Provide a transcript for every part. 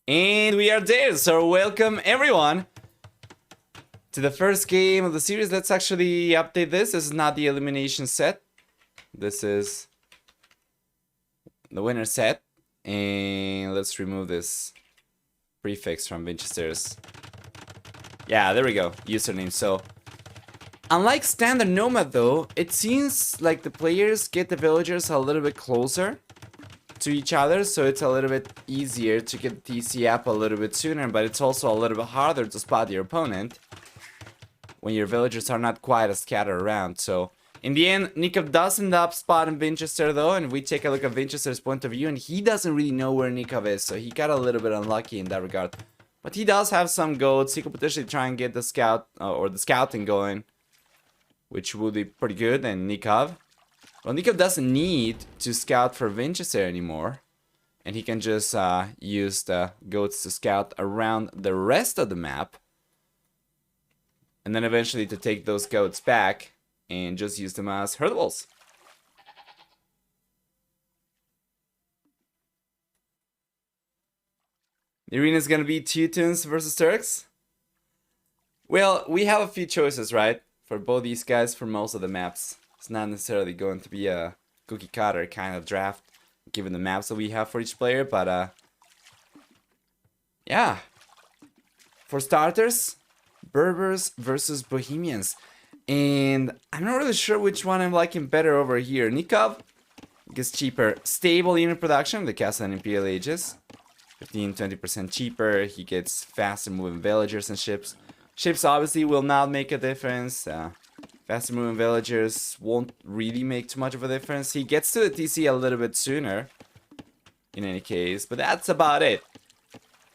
And we are there, so welcome everyone to the first game of the series. Let's actually update this. This is not the elimination set. This is the winner set. And let's remove this prefix from Vinchester's. Yeah, there we go. Username. So, unlike standard Nomad though, it seems like the players get the villagers a little bit closer to each other, so it's a little bit easier to get the TC up a little bit sooner, but it's also a little bit harder to spot your opponent when your villagers are not quite as scattered around. So in the end, Nicov does end up spotting Vinchester though, and we take a look at Vinchester's point of view, and he doesn't really know where Nicov is, so he got a little bit unlucky in that regard. But he does have some goats. He could potentially try and get the scout or the scouting going, which would be pretty good. And Nicov, well, Nicov doesn't need to scout for Vinchester anymore, and he can just use the goats to scout around the rest of the map, and then eventually to take those goats back and just use them as herdables. The arena is gonna be Teutons versus Turks. Well, we have a few choices, right? For both these guys for most of the maps. It's not necessarily going to be a cookie cutter kind of draft, given the maps that we have for each player, but yeah. For starters, Berbers versus Bohemians. And I'm not really sure which one I'm liking better over here. Nicov gets cheaper. Stable unit production, the Castle and Imperial Ages. 15-20% cheaper. He gets faster moving villagers and ships. Ships obviously will not make a difference. Faster moving villagers won't really make too much of a difference. He gets to the TC a little bit sooner, in any case, but that's about it.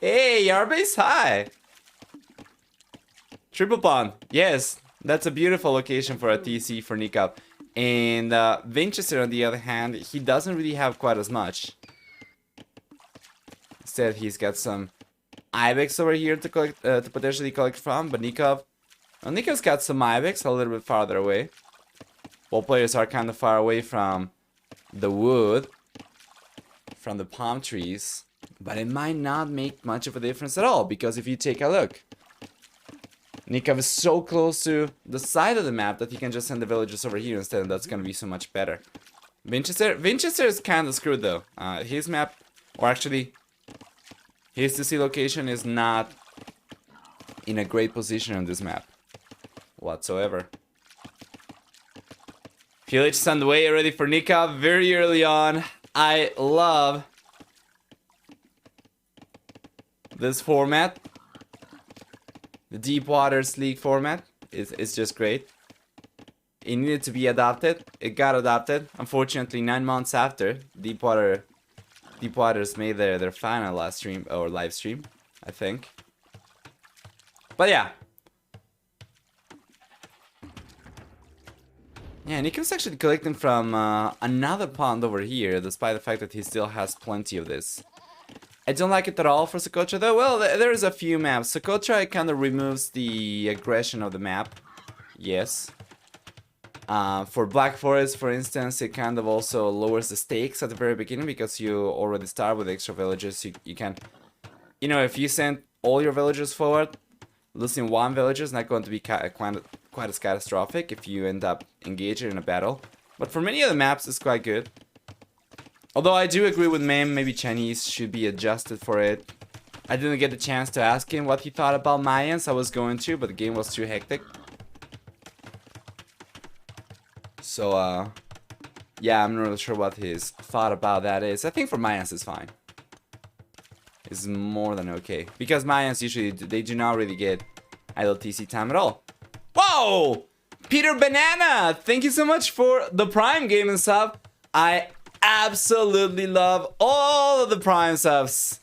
Hey, Yarbase, hi! Triple Pond, yes, that's a beautiful location for a TC for Nicov. And Vinchester, on the other hand, he doesn't really have quite as much. Instead, he's got some Ibex over here to collect, to potentially collect from, but Nicov, well, Nicov's got some Ibex a little bit farther away. Both players are kind of far away from the wood, from the palm trees, but it might not make much of a difference at all, because if you take a look, Nicov is so close to the side of the map that he can just send the villagers over here instead, and that's going to be so much better. Vinchester is kind of screwed though. His map, or actually, his TC location is not in a great position on this map whatsoever. PLH is on the way, ready for Nicov very early on. I love this format. The Deep Waters League format is just great. It needed to be adopted. It got adopted. Unfortunately, 9 months after Deep Waters made their final live stream, I think. But yeah. Yeah, Nicov's actually collecting from another pond over here, despite the fact that he still has plenty of this. I don't like it at all for Socotra though. Well, there's a few maps. Socotra, it kind of removes the aggression of the map. Yes. For Black Forest, for instance, it kind of also lowers the stakes at the very beginning, because you already start with extra villagers. You can, you know, if you send all your villagers forward, losing one villager is not going to be quite as catastrophic if you end up engaging in a battle. But for many of the maps, it's quite good. Although I do agree with Mem, maybe Chinese should be adjusted for it. I didn't get the chance to ask him what he thought about Mayans. I was going to, but the game was too hectic. So, yeah, I'm not really sure what his thought about that is. I think for Mayans it's fine. It's more than okay. Because Mayans usually, they do not really get idle TC time at all. Whoa! Peter Banana! Thank you so much for the Prime gaming sub. I absolutely love all of the Prime subs.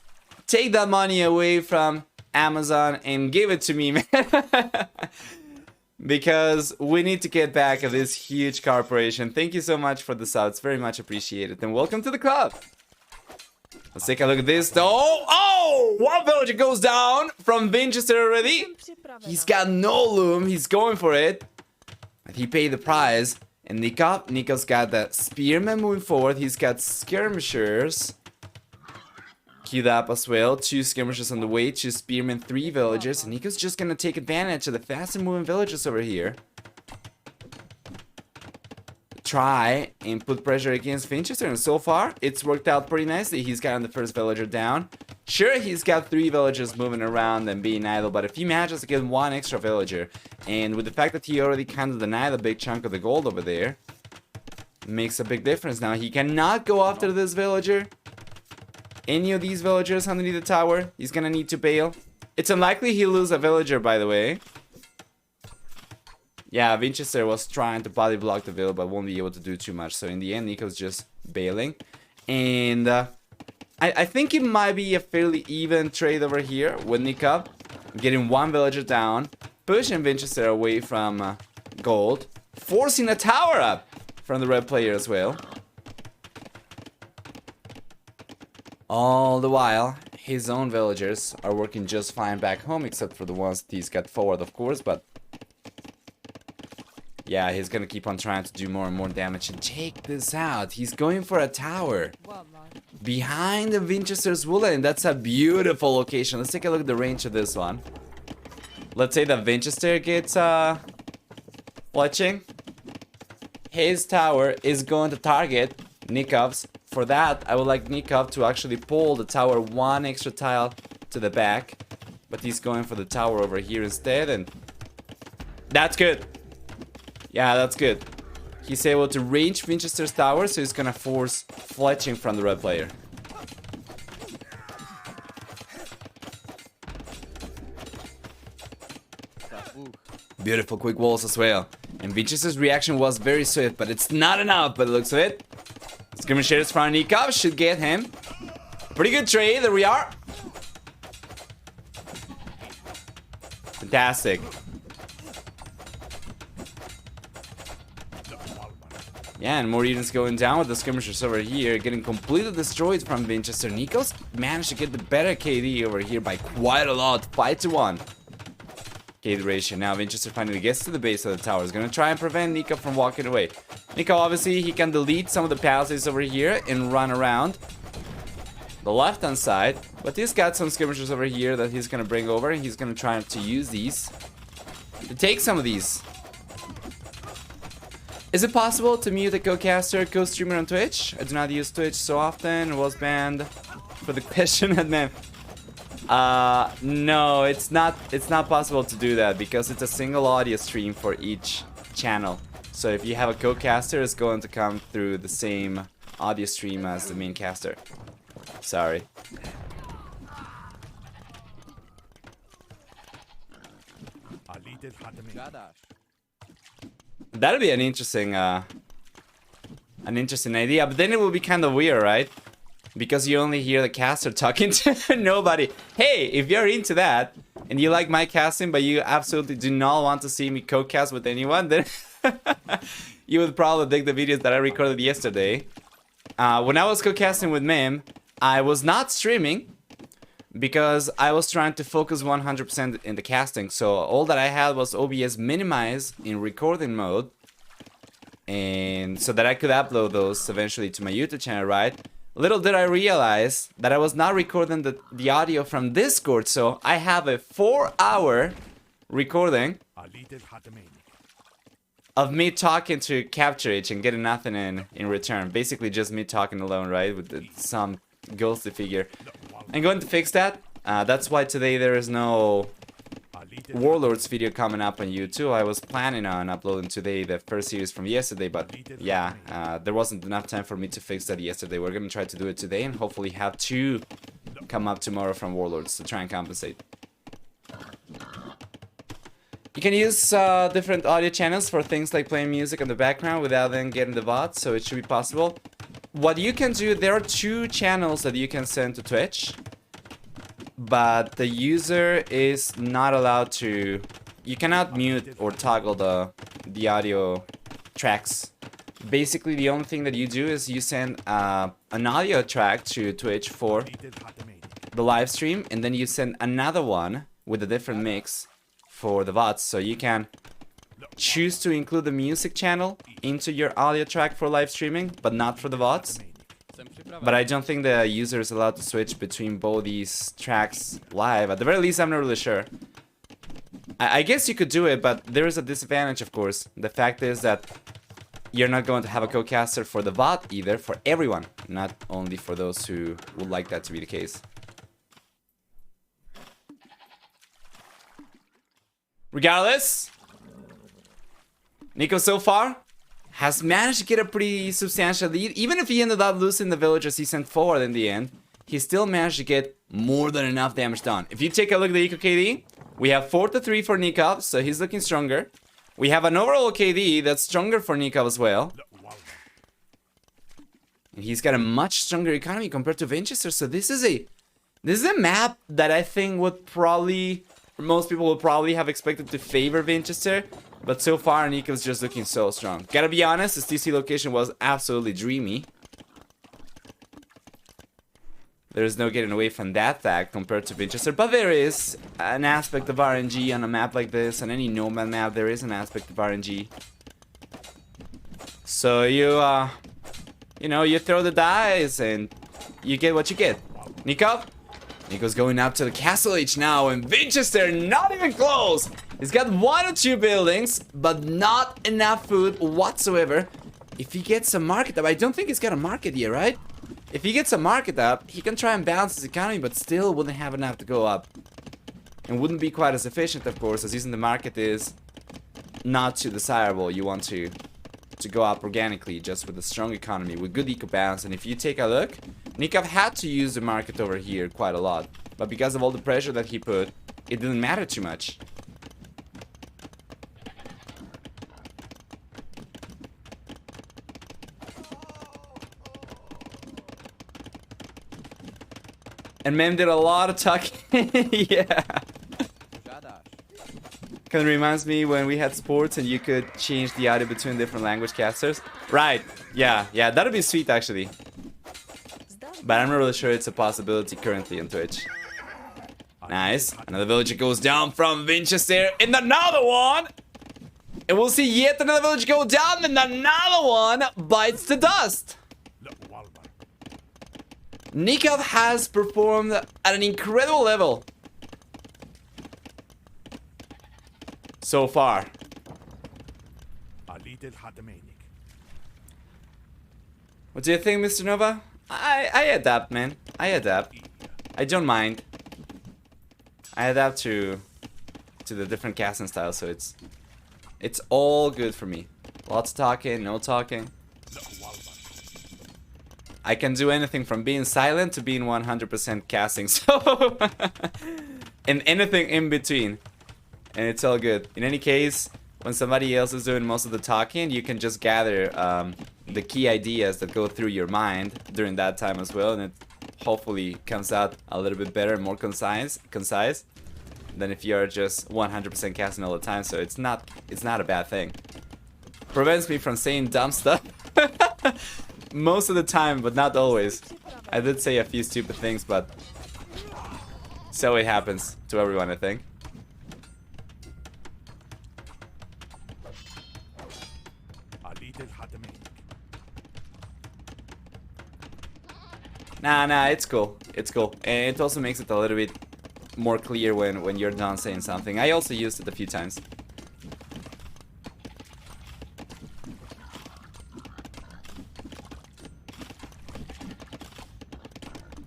Take that money away from Amazon and give it to me, man. Because we need to get back at this huge corporation. Thank you so much for the subs. Very much appreciated. And welcome to the club. Let's take a look at this. Oh! One villager goes down from Vinchester already. He's got no loom. He's going for it. But he paid the price. And Nicov's got that spearman moving forward. He's got skirmishers queued up as well. 2 skirmishers on the way, 2 spearmen, 3 villagers. And Nico's just gonna take advantage of the faster moving villagers over here. Try and put pressure against Vinchester, and so far it's worked out pretty nicely. He's gotten the first villager down. Sure, he's got 3 villagers moving around and being idle, but if he manages to get 1 extra villager, and with the fact that he already kind of denied a big chunk of the gold over there, makes a big difference. Now he cannot go after this villager. Any of these villagers underneath the tower, he's gonna need to bail. It's unlikely he'll lose a villager, by the way. Yeah, Vinchester was trying to body block the villager, but won't be able to do too much. So in the end, Nico's just bailing. And I think it might be a fairly even trade over here with Nicov getting 1 villager down, pushing Vinchester away from gold, forcing a tower up from the red player as well. All the while, his own villagers are working just fine back home, except for the ones that he's got forward, of course, but yeah, he's gonna keep on trying to do more and more damage. And check this out. He's going for a tower behind the Vinchester's Woodland. That's a beautiful location. Let's take a look at the range of this one. Let's say that Vinchester gets fletching. His tower is going to target Nicov's. For that, I would like Nicov to actually pull the tower 1 extra tile to the back. But he's going for the tower over here instead, and that's good. Yeah, that's good. He's able to range Vinchester's tower, so he's gonna force fletching from the red player. Beautiful quick walls as well. And Vinchester's reaction was very swift, but it's not enough by the looks of it. Skirmishers from Nicov should get him. Pretty good trade, there we are. Fantastic. Yeah, and more units going down with the skirmishers over here, getting completely destroyed from Vinchester. Nicov's managed to get the better KD over here by quite a lot, 5-1. KD ratio. Now Vinchester finally gets to the base of the tower. He's gonna try and prevent Nicov from walking away. Nicov, obviously, he can delete some of the palisades over here and run around the left-hand side. But he's got some skirmishers over here that he's gonna bring over, and he's gonna try to use these to take some of these. Is it possible to mute a co-caster, co-streamer on Twitch? I do not use Twitch so often. It was banned for the question and then no, it's not possible to do that because it's a single audio stream for each channel. So if you have a co-caster, it's going to come through the same audio stream as the main caster. Sorry. That'll be an interesting idea, but then it will be kind of weird, right? Because you only hear the caster talking to nobody. Hey, if you're into that and you like my casting, but you absolutely do not want to see me co-cast with anyone, then you would probably dig the videos that I recorded yesterday. When I was co-casting with Mim, I was not streaming because I was trying to focus 100% in the casting. So all that I had was OBS minimized in recording mode, and so that I could upload those eventually to my YouTube channel, right? Little did I realize that I was not recording the audio from Discord, so I have a 4-hour recording of me talking to Capture H and getting nothing in return. Basically just me talking alone, right? With some ghostly figure. I'm going to fix that. That's why today there is no Warlords video coming up on YouTube. I was planning on uploading today the first series from yesterday, but yeah, there wasn't enough time for me to fix that yesterday. We're gonna try to do it today and hopefully have 2 come up tomorrow from Warlords to try and compensate. You can use different audio channels for things like playing music in the background without then getting the VOD, so it should be possible. What you can do, there are 2 channels that you can send to Twitch, but the user is not allowed to... You cannot mute or toggle the audio tracks. Basically, the only thing that you do is you send an audio track to Twitch for the live stream, and then you send another one with a different mix for the VODs. So you can choose to include the music channel into your audio track for live streaming, but not for the VODs. But I don't think the user is allowed to switch between both these tracks live. At the very least, I'm not really sure. I guess you could do it, but there is a disadvantage, of course. The fact is that you're not going to have a co-caster for the bot either, for everyone, not only for those who would like that to be the case. Regardless, Nicov so far has managed to get a pretty substantial lead. Even if he ended up losing the villagers he sent forward in the end, he still managed to get more than enough damage done. If you take a look at the eco KD, we have 4-3 for Nicov, so he's looking stronger. We have an overall KD that's stronger for Nicov as well. And he's got a much stronger economy compared to Vinchester, so this is a map that I think would probably, most people would probably have expected to favor Vinchester, but so far Nicov's just looking so strong. Gotta be honest, this TC location was absolutely dreamy. There's no getting away from that fact compared to Vinchester, but there is an aspect of RNG on a map like this. On any nomad map, there is an aspect of RNG. So you know, you throw the dice and you get what you get. Nicov? Nicov's going up to the Castle Age now, and Vinchester not even close. He's got 1 or 2 buildings, but not enough food whatsoever. If he gets a market up, I don't think he's got a market yet, right? If he gets a market up, he can try and balance his economy, but still wouldn't have enough to go up. And wouldn't be quite as efficient, of course, as using the market is not too desirable. You want to go up organically, just with a strong economy, with good eco balance. And if you take a look, Nicov had to use the market over here quite a lot. But because of all the pressure that he put, it didn't matter too much. And Mem did a lot of talking. Yeah. Kind of reminds me when we had sports and you could change the audio between different language casters. Right. Yeah, that'd be sweet actually. But I'm not really sure it's a possibility currently on Twitch. Nice. Another villager goes down from Vinchester. And another one! And we'll see yet another villager go down, and another one bites the dust. Nicov has performed at an incredible level so far. What do you think, Mr. Nova? I adapt, man. I adapt. I don't mind. I adapt to the different casting styles, so it's all good for me. Lots of talking, no talking. I can do anything from being silent to being 100% casting, so and anything in between, and it's all good. In any case, when somebody else is doing most of the talking, you can just gather the key ideas that go through your mind during that time as well, and it hopefully comes out a little bit better and more concise than if you're just 100% casting all the time. So it's not a bad thing. Prevents me from saying dumb stuff. Most of the time, but not always. I did say a few stupid things, but so it happens to everyone, I think. Nah, it's cool. It's cool. And it also makes it a little bit more clear when you're done saying something. I also used it a few times.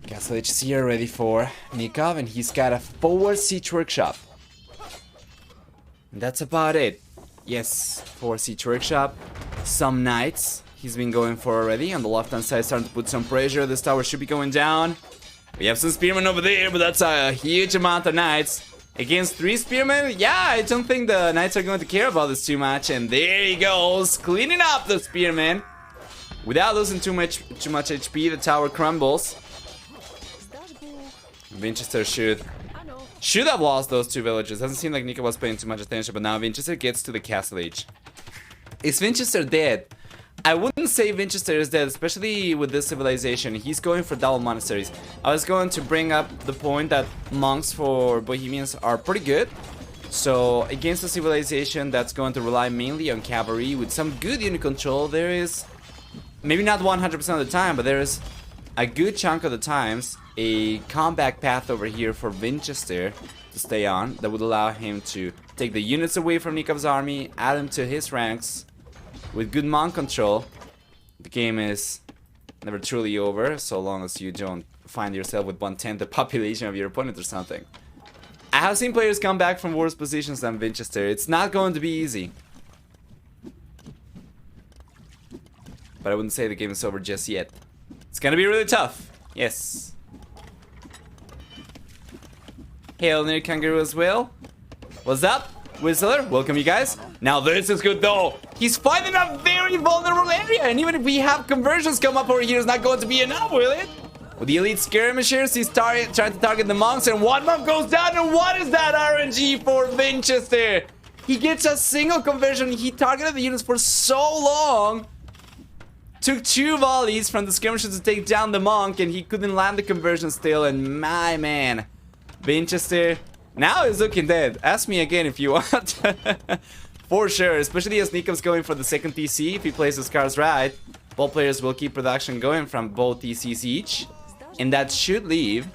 Castle Age is here ready for Nicov, and he's got a forward siege workshop. And that's about it. Yes, forward siege workshop. Some knights he's been going for already. On the left hand side, starting to put some pressure. This tower should be going down. We have some spearmen over there, but that's a huge amount of knights. Against 3 spearmen? Yeah, I don't think the knights are going to care about this too much. And there he goes, cleaning up the spearmen. Without losing too much HP, the tower crumbles. Vinchester should have lost those 2 villages. Doesn't seem like Nicov was paying too much attention, but now Vinchester gets to the Castle Age. Is Vinchester dead? I wouldn't say Vinchester is dead, especially with this civilization. He's going for double monasteries. I was going to bring up the point that monks for Bohemians are pretty good. So against a civilization that's going to rely mainly on cavalry with some good unit control, there is, maybe not 100% of the time, but there is a good chunk of the times a comeback path over here for Vinchester to stay on that would allow him to take the units away from Nicov's army, add them to his ranks with good monk control. The game is never truly over so long as you don't find yourself with 1/10 the population of your opponent or something. I have seen players come back from worse positions than Vinchester. It's not going to be easy. But I wouldn't say the game is over just yet. It's gonna be really tough. Yes. Hail near Kangaroo as well. What's up, Whistler? Welcome, you guys. Now this is good though. He's fighting a very vulnerable area, and even if we have conversions come up over here, it's not going to be enough, will it? With the elite skirmishers, he's trying to target the monks, and one monk goes down, and what is that RNG for Vinchester? He gets a single conversion. He targeted the units for so long. Took 2 volleys from the skirmishers to take down the monk, and he couldn't land the conversion still, and my man, Vinchester now is looking dead. Ask me again if you want. For sure, especially as Nicov's going for the second TC. If he plays his cards right, both players will keep production going from both TCs each. And that should leave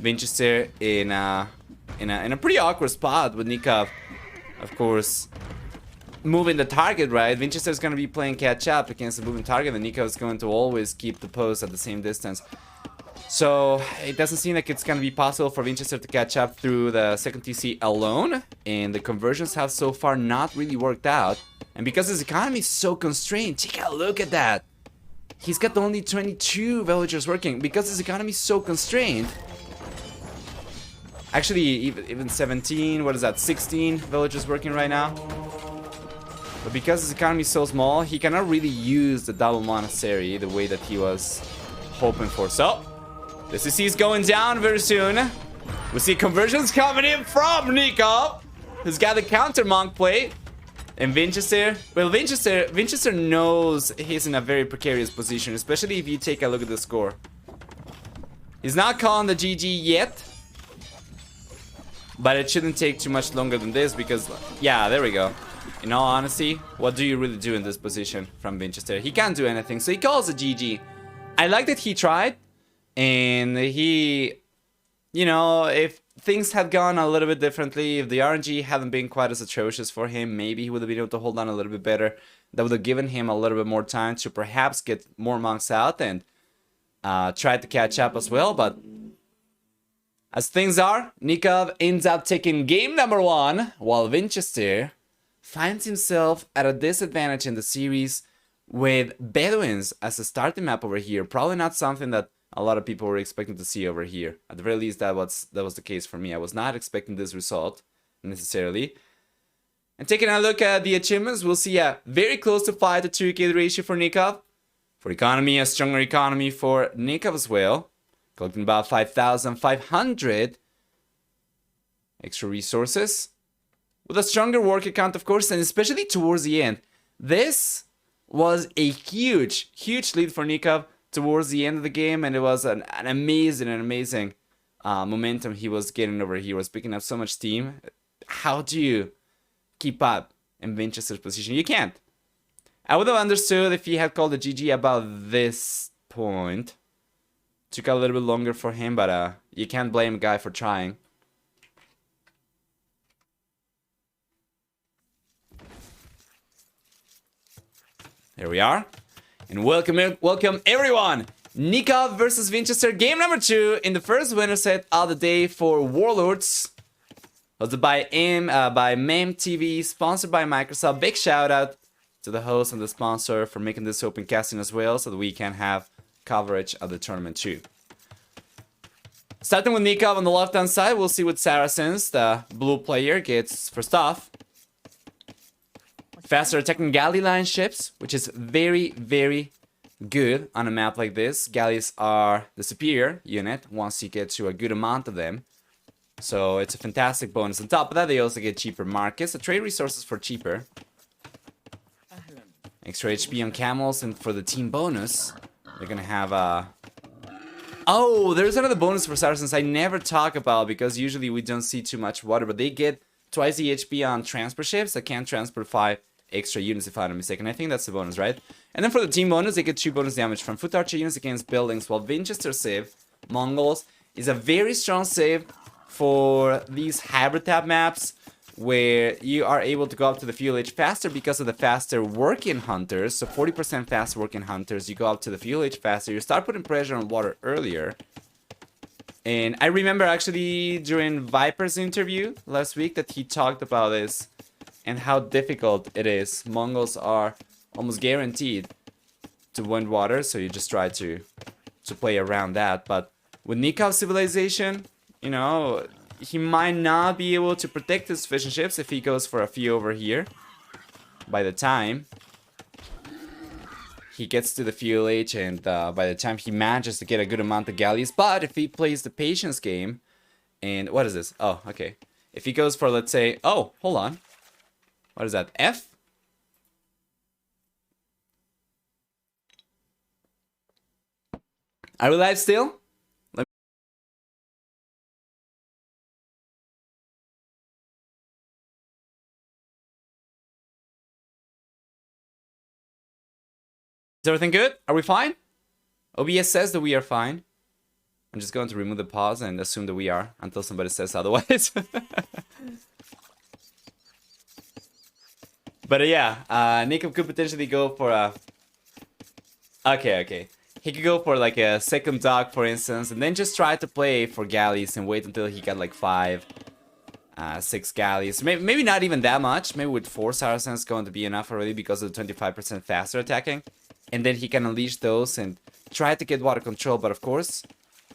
Vinchester in a pretty awkward spot with Nicov, of course, moving the target, right? Vinchester is going to be playing catch up against the moving target, and Nicov is going to always keep the post at the same distance. So it doesn't seem like it's going to be possible for Vinchester to catch up through the second TC alone, and the conversions have so far not really worked out. And because his economy is so constrained, take a look at that. He's got only 22 villagers working because his economy is so constrained. Actually, even 17, what is that, 16 villagers working right now. But because his economy is so small, he cannot really use the double monastery the way that he was hoping for. So, the CC is going down very soon. We see conversions coming in from Nicov, who's got the counter monk play. And Vinchester, well, Vinchester knows he's in a very precarious position, especially if you take a look at the score. He's not calling the GG yet, but it shouldn't take too much longer than this because, yeah, there we go. In all honesty, what do you really do in this position from Vinchester? He can't do anything, so he calls a GG. I like that he tried, and he, you know, if things had gone a little bit differently, if the RNG hadn't been quite as atrocious for him, maybe he would have been able to hold on a little bit better. That would have given him a little bit more time to perhaps get more monks out and try to catch up as well. But as things are, Nicov ends up taking game number 1, while Vinchester finds himself at a disadvantage in the series with Bedouins as a starting map over here. Probably not something that a lot of people were expecting to see over here. At the very least, that was the case for me. I was not expecting this result necessarily. And taking a look at the achievements, we'll see a very close to 5 to 2 kill ratio for Nicov. For economy, a stronger economy for Nicov as well. Collecting about 5,500 extra resources. With a stronger work account, of course, and especially towards the end. This was a huge, huge lead for Nicov towards the end of the game, and it was an amazing momentum he was getting over here. He was picking up so much steam. How do you keep up in Vinchester's position? You can't. I would have understood if he had called a GG about this point. Took a little bit longer for him, but you can't blame a guy for trying. Here we are. And welcome everyone! Nicov versus Vinchester, game number 2 in the first winner set of the day for Warlords. Hosted by MAM TV, sponsored by Microsoft. Big shout out to the host and the sponsor for making this open casting as well, so that we can have coverage of the tournament too. Starting with Nicov on the left hand side, we'll see what Saracens, the blue player, gets first off. Faster attacking galley line ships, which is very, very good on a map like this. Galleys are the superior unit once you get to a good amount of them. So it's a fantastic bonus. On top of that, they also get cheaper markets. The trade resources for cheaper. Extra HP on camels, and for the team bonus, they're gonna have a... Oh, there's another bonus for Saracens I never talk about because usually we don't see too much water, but they get twice the HP on transport ships that can transport 5 extra units, if I'm not mistaken. I think that's the bonus, right? And then for the team bonus, they get 2 bonus damage from foot archer units against buildings, while Vinchester save, Mongols, is a very strong save for these hybrid maps, where you are able to go up to the fuel age faster because of the faster working hunters. So 40% fast working hunters, you go up to the fuel age faster, you start putting pressure on water earlier. And I remember actually during Viper's interview last week that he talked about this and how difficult it is. Mongols are almost guaranteed to win water, so you just try to play around that. But with Nicov civilization, you know, he might not be able to protect his fishing ships if he goes for a few over here. By the time he gets to the fuel age and by the time he manages to get a good amount of galleys. But if he plays the patience game, and what is this? Oh, okay. If he goes for, let's say, oh, hold on. What is that? F? Are we live still? Is everything good? Are we fine? OBS says that we are fine. I'm just going to remove the pause and assume that we are until somebody says otherwise. But yeah, Nicov could potentially go for a... Okay. He could go for like a second dock, for instance, and then just try to play for galleys and wait until he got like 5, 6 galleys. Maybe not even that much. Maybe with 4 Saracens going to be enough already because of the 25% faster attacking. And then he can unleash those and try to get water control. But of course,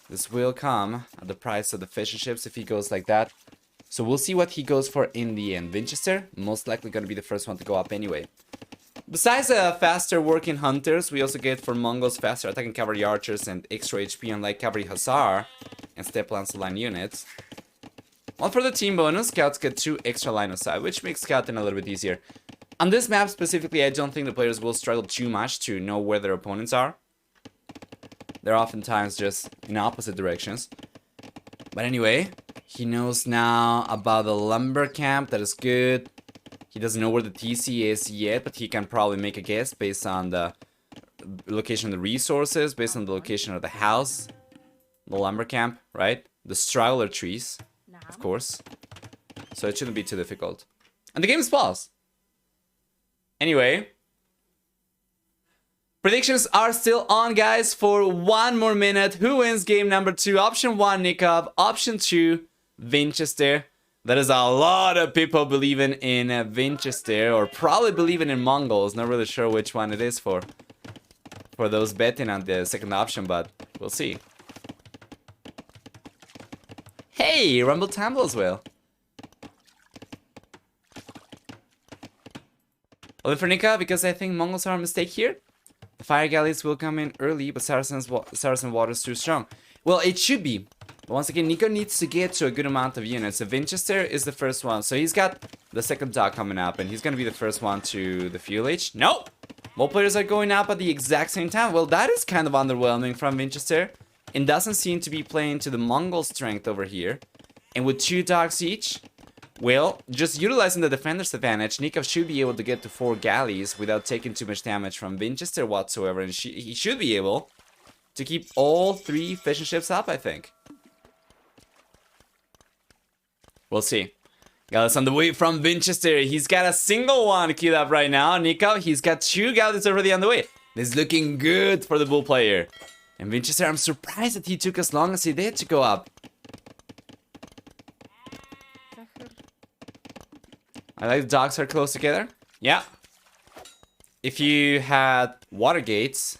this will come at the price of the fishing ships if he goes like that. So we'll see what he goes for in the end. Vinchester, most likely going to be the first one to go up anyway. Besides faster working hunters, we also get for Mongols faster attacking cavalry archers and extra HP on light cavalry hussar and step lance line units. While for the team bonus, scouts get 2 extra line of sight, which makes scouting a little bit easier. On this map specifically, I don't think the players will struggle too much to know where their opponents are. They're oftentimes just in opposite directions. But anyway, he knows now about the lumber camp. That is good. He doesn't know where the TC is yet, but he can probably make a guess based on the location of the resources, based on the location of the house, the lumber camp, right? The straggler trees, of course. So it shouldn't be too difficult. And the game is paused. Anyway, predictions are still on, guys, for 1 more minute. Who wins game number 2? Option 1, Nicov. Option 2, Vinchester. That is a lot of people believing in Vinchester, or probably believing in Mongols. Not really sure which one it is for those betting on the second option, but we'll see. Hey, Rumble Tumble as well. Well, for Nicov, because I think Mongols are a mistake here. The fire galleys will come in early, but Saracen water is too strong. Well, it should be. But once again, Nicov needs to get to a good amount of units. So Vinchester is the first one. So he's got the second dock coming up, and he's going to be the first one to the fuel age. No! Both players are going up at the exact same time. Well, that is kind of underwhelming from Vinchester. And doesn't seem to be playing to the Mongol strength over here. And with 2 docks each, well, just utilizing the defender's advantage, Nicov should be able to get to 4 galleys without taking too much damage from Vinchester whatsoever. And he should be able to keep all 3 fishing ships up, I think. We'll see. Galleys on the way from Vinchester. He's got a single one queued up right now. Nicov, he's got 2 galleys already on the way. This is looking good for the bull player. And Vinchester, I'm surprised that he took as long as he did to go up. I like the docks are close together. Yeah. If you had water gates,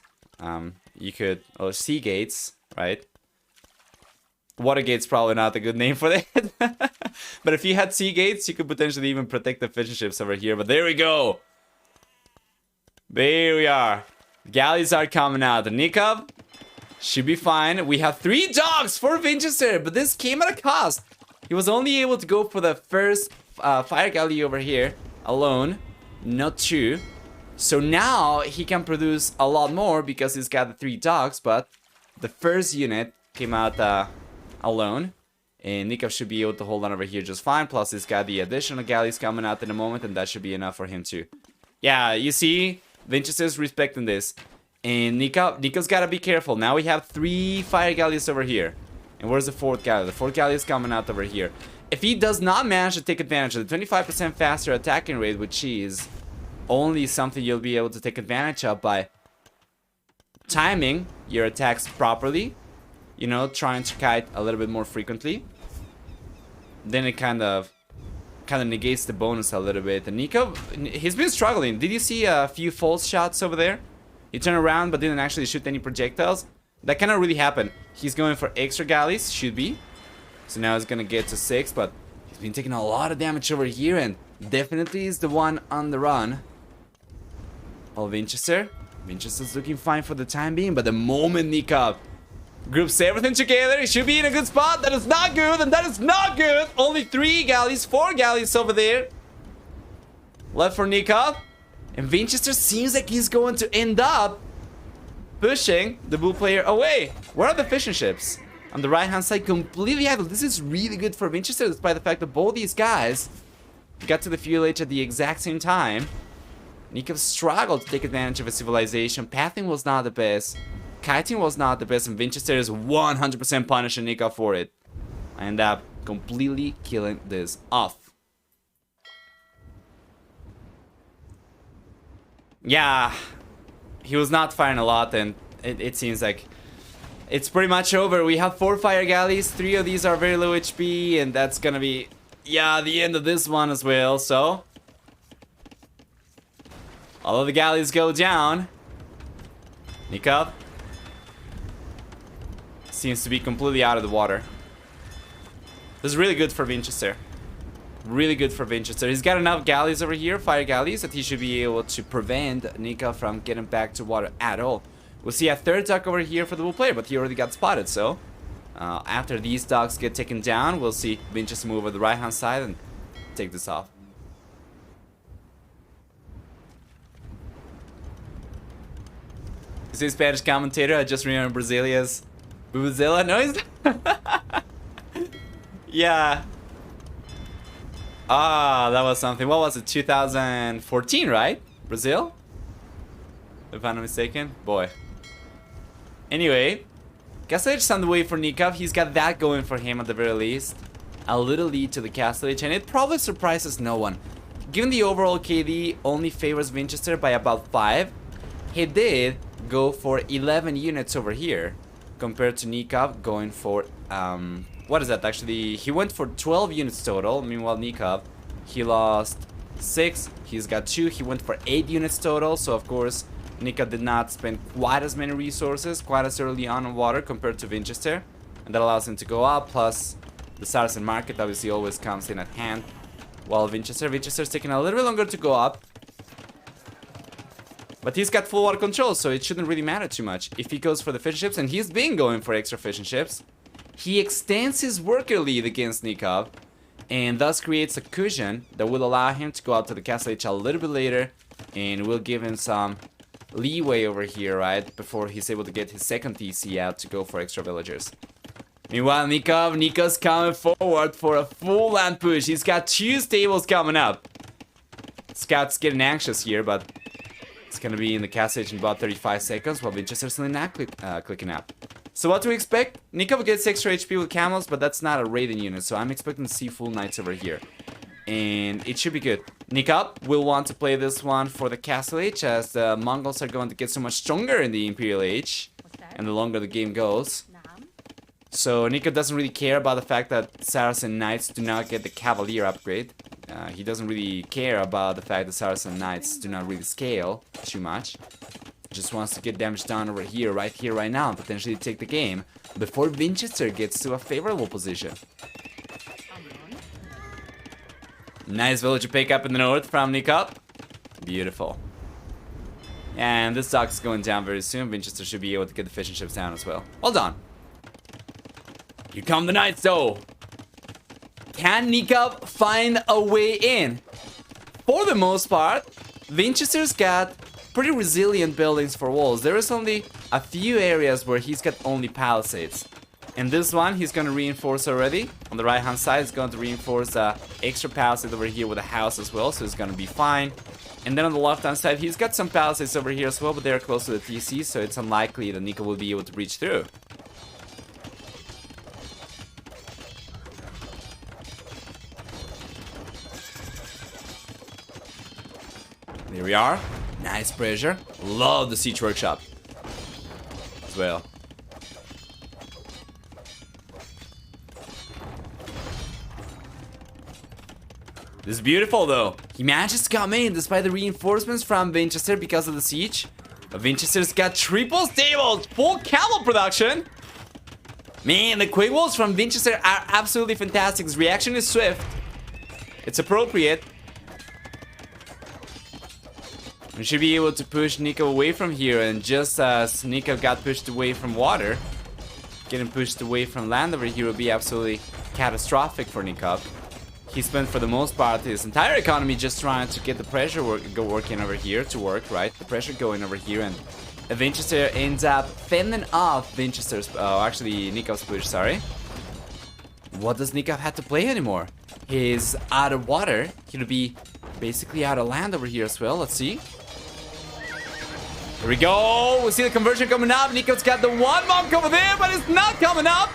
you could, or sea gates, right? Water gates probably not a good name for that. But if you had sea gates, you could potentially even protect the fishing ships over here. But there we go. There we are. Galleys are coming out. The Nicov should be fine. We have 3 dogs for Vinchester, but this came at a cost. He was only able to go for the first fire galley over here alone, not 2. So now he can produce a lot more because he's got the 3 dogs, but the first unit came out alone. And Nicov should be able to hold on over here just fine. Plus he's got the additional galleys coming out in a moment, and that should be enough for him to Yeah, you see, Vinchester's respecting this. And Nico's gotta be careful. Now we have 3 fire galleys over here. And where's the 4th galley? The 4th galley is coming out over here. If he does not manage to take advantage of the 25% faster attacking rate, which is only something you'll be able to take advantage of by timing your attacks properly, you know, trying to kite a little bit more frequently, then it kind of negates the bonus a little bit. And Nicov, he's been struggling. Did you see a few false shots over there? He turned around but didn't actually shoot any projectiles. That cannot really happen. He's going for extra galleys, should be. So now he's gonna get to 6, but he's been taking a lot of damage over here and definitely is the one on the run. Oh, Vinchester. Vinchester's looking fine for the time being, but the moment Nicov groups everything together, he should be in a good spot. That is not good, and that is not good. Only 3 galleys, 4 galleys over there left for Nicov. And Vinchester seems like he's going to end up pushing the blue player away. Where are the fishing ships? On the right hand side, completely idle. This is really good for Vinchester, despite the fact that both these guys got to the fuel edge at the exact same time. Nicov struggled to take advantage of a civilization. Pathing was not the best. Kiting was not the best, and Vinchester is 100% punishing Nicov for it. I end up completely killing this off. Yeah, he was not firing a lot, and it seems like it's pretty much over. We have 4 fire galleys, 3 of these are very low HP, and that's gonna be, yeah, the end of this one as well, so all of the galleys go down. Nicov seems to be completely out of the water. This is really good for Vinchester. Really good for Vinchester. He's got enough galleys over here, fire galleys, that he should be able to prevent Nicov from getting back to water at all. We'll see a 3rd duck over here for the blue player, but he already got spotted, so after these ducks get taken down, we'll see Vinchester move over the right hand side and take this off. This is Spanish commentator. I just remember Brazilia's Brazilla noise. Yeah. Ah, that was something. What was it? 2014, right? Brazil? If I'm not mistaken. Boy. Anyway, Castle Edge is on the way for Nicov. He's got that going for him at the very least. A little lead to the Castle Edge, and it probably surprises no one. Given the overall KD only favors Vinchester by about 5, he did go for 11 units over here, compared to Nicov going for, what is that actually? He went for 12 units total. Meanwhile, Nicov, he lost 6. He's got 2. He went for 8 units total. So, of course, Nicov did not spend quite as many resources, quite as early on water compared to Vinchester. And that allows him to go up. Plus, the Saracen market obviously always comes in at hand. While Vinchester's taking a little bit longer to go up. But he's got full water control, so it shouldn't really matter too much. If he goes for the fishing ships, and he's been going for extra fishing ships, he extends his worker lead against Nicov, and thus creates a cushion that will allow him to go up to the Castle Edge a little bit later, and will give him some leeway over here, right, before he's able to get his 2nd TC out to go for extra villagers. Meanwhile, Nicov's coming forward for a full land push. He's got 2 stables coming up. Scout's getting anxious here, but it's gonna be in the Castle Edge in about 35 seconds, while Vinchester's still not clicking up. So what do we expect? Nicov gets extra HP with camels, but that's not a raiding unit, so I'm expecting to see full knights over here. And it should be good. Nicov will want to play this one for the Castle Age, as the Mongols are going to get so much stronger in the Imperial Age, and the longer the game goes. So Nicov doesn't really care about the fact that Saracen Knights do not get the Cavalier upgrade. He doesn't really care about the fact that Saracen Knights do not really scale too much. Just wants to get damage done over here, right now, and potentially take the game before Vinchester gets to a favorable position. Nice villager pick up in the north from Nicov. Beautiful. And this dock is going down very soon. Vinchester should be able to get the fishing ships down as well. Hold on. Here come the knights, though. Can Nicov find a way in? For the most part, Vinchester's got pretty resilient buildings for walls. There is only a few areas where he's got only palisades. And this one, he's going to reinforce already. On the right hand side, he's going to reinforce the extra palisade over here with a house as well. So it's going to be fine. And then on the left-hand side, he's got some palisades over here as well, but they're close to the TC, so it's unlikely that Nicov will be able to breach through. There we are. Nice pressure. Love the Siege Workshop as well. This is beautiful though. He manages to come in despite the reinforcements from Vinchester because of the siege. But Vinchester's got triple stables, full camel production. Man, the quick walls from Vinchester are absolutely fantastic. His reaction is swift. It's appropriate. We should be able to push Nicov away from here, and just as Nicov got pushed away from water, getting pushed away from land over here would be absolutely catastrophic for Nicov. He spent for the most part his entire economy just trying to get the pressure working over here to work, right? The pressure going over here, and Vinchester ends up fending off Vinchester's, actually Nicov's push, sorry. What does Nicov have to play anymore? He's out of water. He'll be basically out of land over here as well. Let's see. Here we go. We see the conversion coming up. Nicov's got the one bomb over there, but it's not coming up.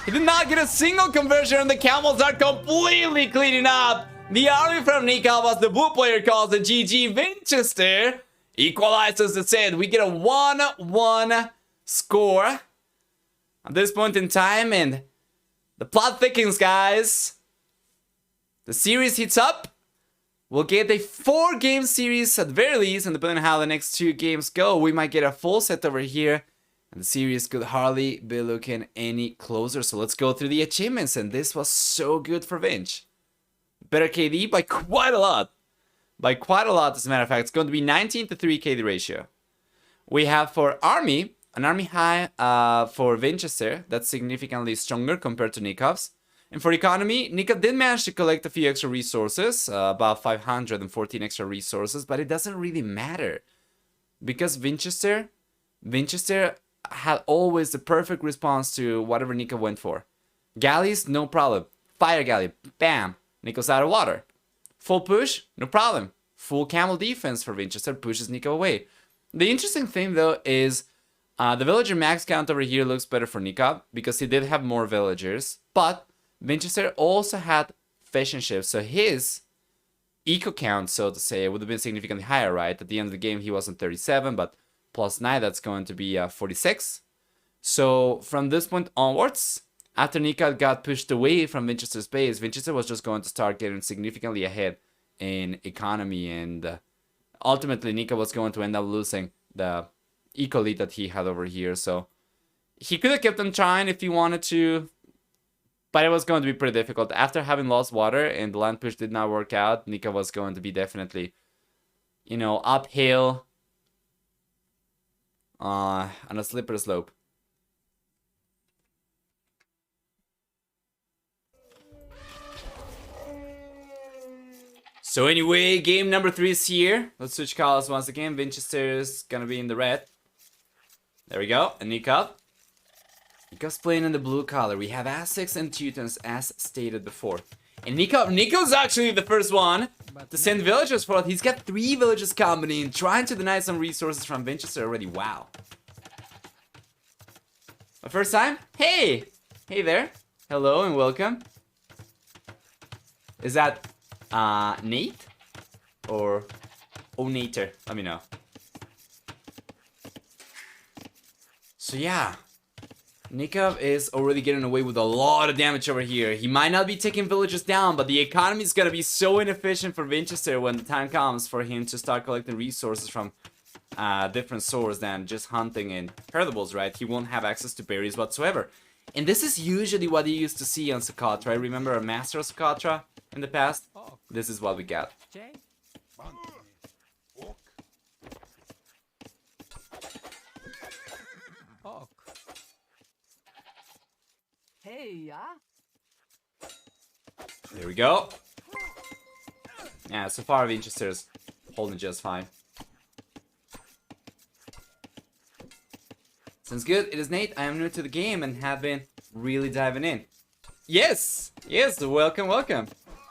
He did not get a single conversion, and the camels are completely cleaning up. The army from Nicov, as the blue player calls the GG. Vinchester equalizes the set. We get a 1-1 score at this point in time, and the plot thickens, guys. The series heats up. We'll get a 4-game series at the very least, and depending on how the next 2 games go, we might get a full set over here. And the series could hardly be looking any closer. So let's go through the achievements. And this was so good for Vinch. Better KD by quite a lot. By quite a lot, as a matter of fact. It's going to be 19-3 KD ratio. We have for Army, an Army high for Vinchester. That's significantly stronger compared to Nicov's. And for Economy, Nicov did manage to collect a few extra resources. About 514 extra resources. But it doesn't really matter. Because Vinchester had always the perfect response to whatever Nicov went for. Galleys, no problem. Fire galley, bam. Nicov's out of water. Full push, no problem. Full camel defense for Vinchester, pushes Nicov away. The interesting thing though is the villager max count over here looks better for Nicov because he did have more villagers. But Vinchester also had fishing ships, so his eco count, so to say, would have been significantly higher, right? At the end of the game, he wasn't 37, but plus 9, that's going to be 46. So from this point onwards, after Nicov got pushed away from Vinchester's base, Vinchester was just going to start getting significantly ahead in economy, and ultimately Nicov was going to end up losing the eco lead that he had over here. So he could have kept on trying if he wanted to, but it was going to be pretty difficult. After having lost water and the land push did not work out, Nicov was going to be definitely, you know, uphill on a slippery slope. So anyway, game number 3 is here. Let's switch colors once again. Vinchester's gonna be in the red. There we go. And Nicov. Nicov's playing in the blue color. We have Aztecs and Teutons as stated before. And Nicov's actually the first one to send villagers forth. He's got 3 villagers coming in, trying to deny some resources from Vinchester already. Wow. My first time? Hey! Hey there. Hello and welcome. Is that Nate? Or Onater? Let me know. So yeah. Nicov is already getting away with a lot of damage over here. He might not be taking villagers down, but the economy is going to be so inefficient for Vinchester when the time comes for him to start collecting resources from different sources than just hunting and herdables, right? He won't have access to berries whatsoever. And this is usually what you used to see on Socotra. I remember a master of Socotra in the past. This is what we got. There we go. Yeah, so far Vinchester's holding just fine. Sounds good. It is Nate. I am new to the game and have been really diving in. Yes! Yes, welcome, welcome.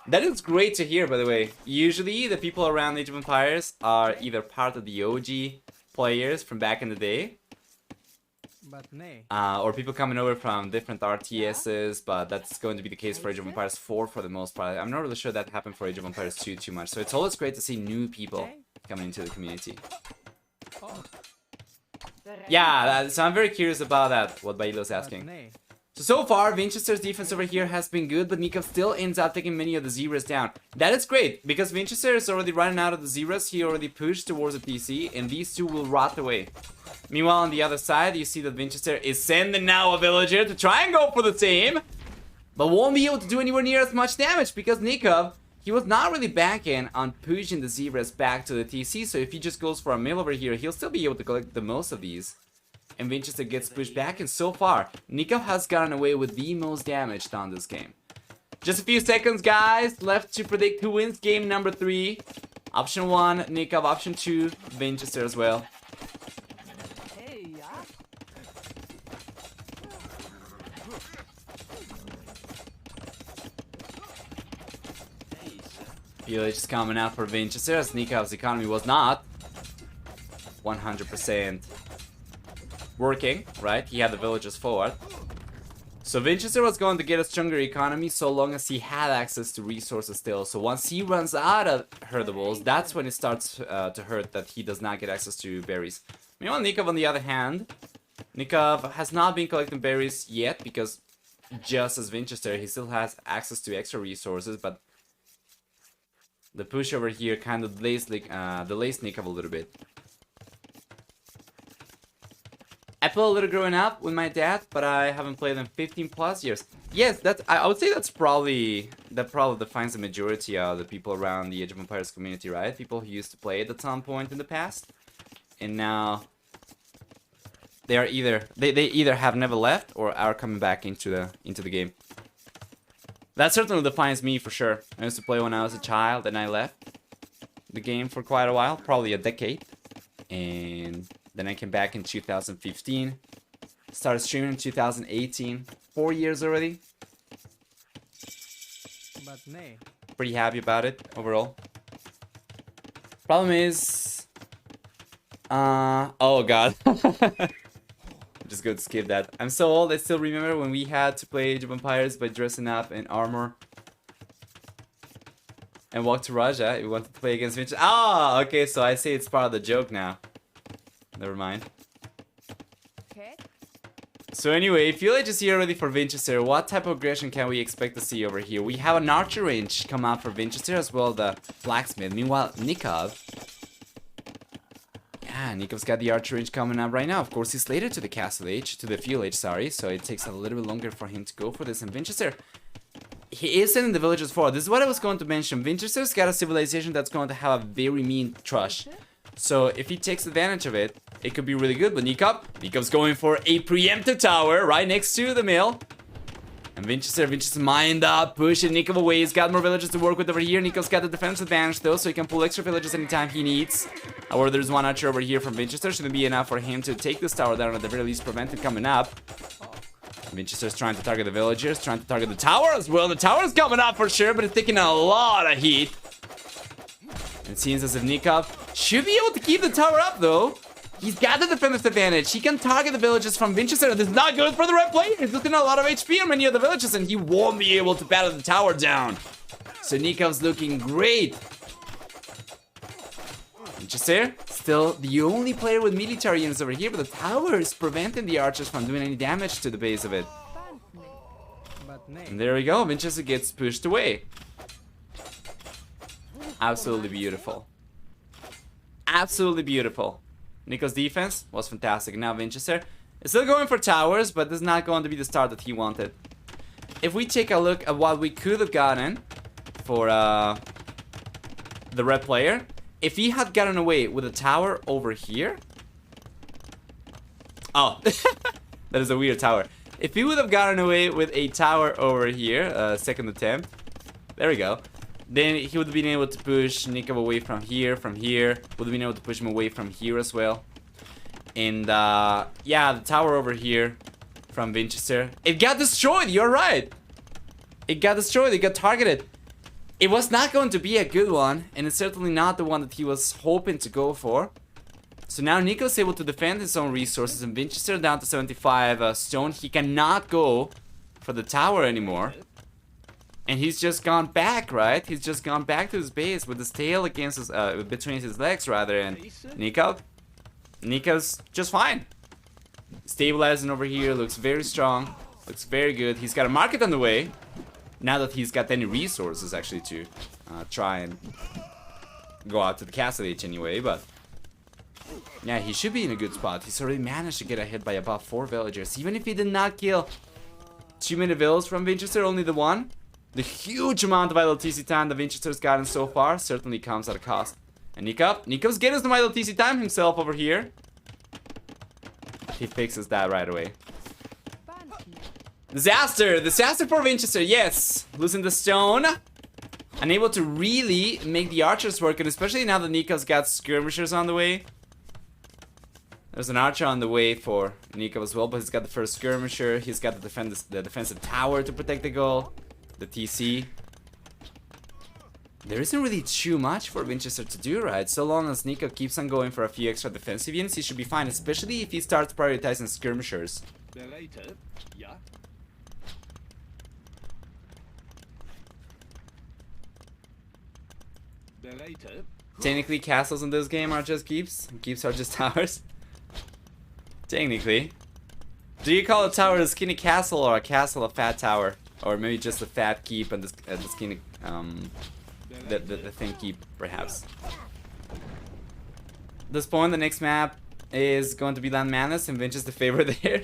That is great to hear, by the way. Usually, the people around Age of Empires are either part of the OG players from back in the day, or people coming over from different RTSs, but that's going to be the case for Age of Empires 4 for the most part. I'm not really sure that happened for Age of Empires 2 too much, so it's always great to see new people coming into the community. Yeah, so I'm very curious about that, what Bailo's asking. So far, Vinchester's defense over here has been good, but Nicov still ends up taking many of the Zeras down. That is great, because Vinchester is already running out of the Zeras. He already pushed towards the TC, and these two will rot away. Meanwhile, on the other side, you see that Vinchester is sending now a villager to try and go for the same, but won't be able to do anywhere near as much damage, because Nicov, he was not really banking on pushing the Zeras back to the TC, so if he just goes for a mill over here, he'll still be able to collect the most of these. And Vinchester gets pushed back, and so far, Nicov has gotten away with the most damage done this game. Just a few seconds, guys, left to predict who wins game number 3. Option 1, Nicov. Option 2, Vinchester as well. Village is coming out for Vinchester, as Nikov's economy was not 100% working, right? He had the villagers forward. So Vinchester was going to get a stronger economy so long as he had access to resources still. So once he runs out of herdables, that's when it starts to hurt that he does not get access to berries. Meanwhile, Nicov, on the other hand, Nicov has not been collecting berries yet because just as Vinchester, he still has access to extra resources, but the push over here kind of delays Nicov a little bit. I played a little growing up with my dad, but I haven't played in 15 plus years. Yes, I would say that probably defines the majority of the people around the Age of Empires community, right? People who used to play it at some point in the past, and now they are either have never left or are coming back into the game. That certainly defines me for sure. I used to play when I was a child, and I left the game for quite a while, probably a decade, and then I came back in 2015. Started streaming in 2018. 4 years already. Pretty happy about it overall. Problem is, oh god. Just going to skip that. I'm so old. I still remember when we had to play Age of Empires by dressing up in armor and walk to Raja. We wanted to play against Vinchester. Ah, okay. So I say it's part of the joke now. Never mind. Okay. So anyway, Village is here already for Vinchester. What type of aggression can we expect to see over here? We have an archer range come out for Vinchester as well, the blacksmith. Meanwhile, Nicov. Yeah, Nikov's got the archer range coming up right now. Of course, he's later to the castle age, to the Village, sorry. So it takes a little bit longer for him to go for this. And Vinchester, he is sending the villagers forward. This is what I was going to mention. Vinchester's got a civilization that's going to have a very mean trush. So if he takes advantage of it, it could be really good. But Nikov's going for a preemptive tower right next to the mill. And Vinchester's mind up, pushing Nicov away. He's got more villagers to work with over here. Nikov's got the defense advantage though, so he can pull extra villagers anytime he needs. However, there's one archer over here from Vinchester. Shouldn't be enough for him to take this tower down, or at the very least prevent it coming up. Vinchester's trying to target the villagers, trying to target the tower as well. The tower's coming up for sure, but it's taking a lot of heat. It seems as if Nicov should be able to keep the tower up though. He's got the defender's advantage. He can target the villages from Vinchester. This is not good for the red player. He's looking at a lot of HP on many of the villages, and he won't be able to battle the tower down. So Nikov's looking great. Vinchester, still the only player with military units over here, but the tower is preventing the archers from doing any damage to the base of it. And there we go. Vinchester gets pushed away. Absolutely beautiful. Absolutely beautiful. Nikov's defense was fantastic. Now Vinchester is still going for towers, but this is not going to be the start that he wanted. If we take a look at what we could have gotten for the red player, if he had gotten away with a tower over here... Oh, that is a weird tower. If he would have gotten away with a tower over here, second attempt, there we go. Then he would have been able to push Nicov away from here, would have been able to push him away from here as well. And yeah, the tower over here from Vinchester, it got destroyed, you're right. It got destroyed, it got targeted. It was not going to be a good one, and it's certainly not the one that he was hoping to go for. So now Nico's able to defend his own resources, and Vinchester down to 75 stone. He cannot go for the tower anymore. And he's just gone back, right? He's just gone back to his base with his tail against his, between his legs, rather. And Nico's just fine. Stabilizing over here, looks very strong, looks very good. He's got a market on the way. Now that he's got any resources, actually, to try and go out to the castle age anyway, but... yeah, he should be in a good spot. He's already managed to get ahead by about 4 villagers. Even if he did not kill too many villas from Vinchester, only the one. The huge amount of idle TC time that Vinchester's gotten so far certainly comes at a cost. And Nicov's getting some idle TC time himself over here. He fixes that right away. Disaster! Disaster for Vinchester, yes! Losing the stone. Unable to really make the archers work, and especially now that Nicov's got skirmishers on the way. There's an archer on the way for Nicov as well, but he's got the first skirmisher. He's got the defensive tower to protect the goal. The TC. There isn't really too much for Vinchester to do, right? So long as Nicov keeps on going for a few extra defensive units, he should be fine, especially if he starts prioritizing skirmishers. Technically, castles in this game are just keeps. Keeps are just towers. Technically. Do you call a tower a skinny castle or a castle a fat tower? Or maybe just a fat keep and the skinny, the thin keep, perhaps. At this point, the next map is going to be Land Madness, and Vinch is the favorite there.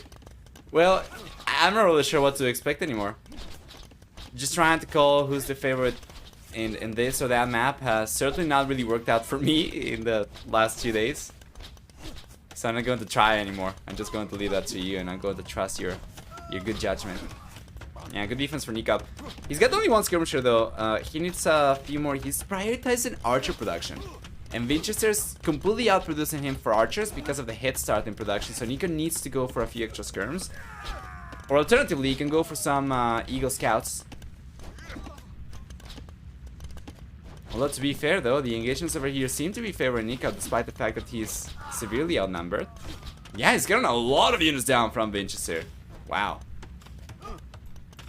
Well, I'm not really sure what to expect anymore. Just trying to call who's the favorite in this or that map has certainly not really worked out for me in the last 2 days. So I'm not going to try anymore. I'm just going to leave that to you, and I'm going to trust your good judgment. Yeah, good defense for Nicov. He's got only one skirmisher though. He needs a few more. He's prioritizing archer production. And Vinchester's completely outproducing him for archers because of the head start in production. So Nicov needs to go for a few extra skirms. Or alternatively, he can go for some Eagle Scouts. Although to be fair though, the engagements over here seem to be favoring Nicov despite the fact that he's severely outnumbered. Yeah, he's getting a lot of units down from Vinchester. Wow.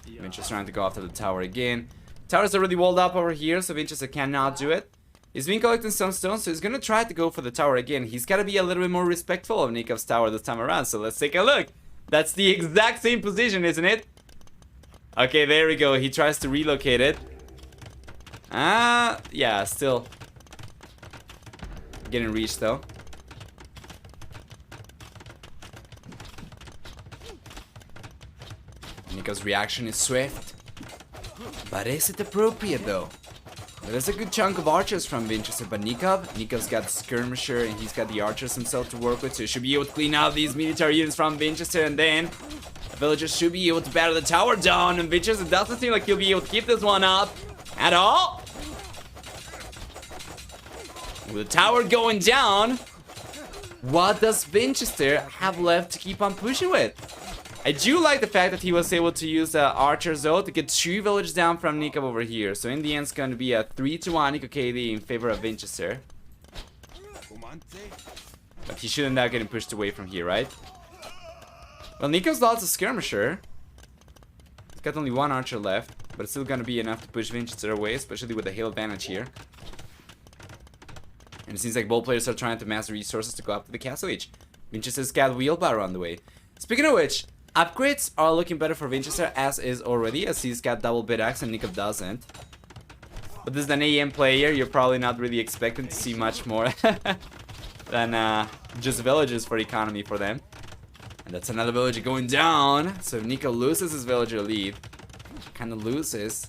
Vinchester's trying to go after the tower again. Tower's already walled up over here, so Vinchester cannot do it. He's been collecting some stones, so he's gonna try to go for the tower again. He's gotta be a little bit more respectful of Nikov's tower this time around, so let's take a look. That's the exact same position, isn't it? Okay, there we go. He tries to relocate it. Yeah, still getting reached though. Nikov's reaction is swift. But is it appropriate though? There's a good chunk of archers from Vinchester, but Nikov's got the skirmisher and he's got the archers himself to work with, so he should be able to clean out these military units from Vinchester, and then the villagers should be able to battle the tower down, and Vinchester doesn't seem like he'll be able to keep this one up at all. With the tower going down, what does Vinchester have left to keep on pushing with? I do like the fact that he was able to use archers though to get 2 villages down from Nicov over here. So in the end, it's going to be a 3-1 Nicov KD in favor of Vinchester. But he shouldn't end up getting pushed away from here, right? Well, Nikov's lost a skirmisher. He's got only 1 archer left, but it's still going to be enough to push Vinchester away, especially with the hill advantage here. And it seems like both players are trying to mass resources to go up to the castle age. Vinchester's got wheelbarrow on the way. Speaking of which, upgrades are looking better for Vinchester as is already, as he's got double bid axe and Nicov doesn't. But this is an AM player, you're probably not really expecting to see much more than just villages for economy for them. And that's another villager going down. So if Nicov loses his villager lead, kind of loses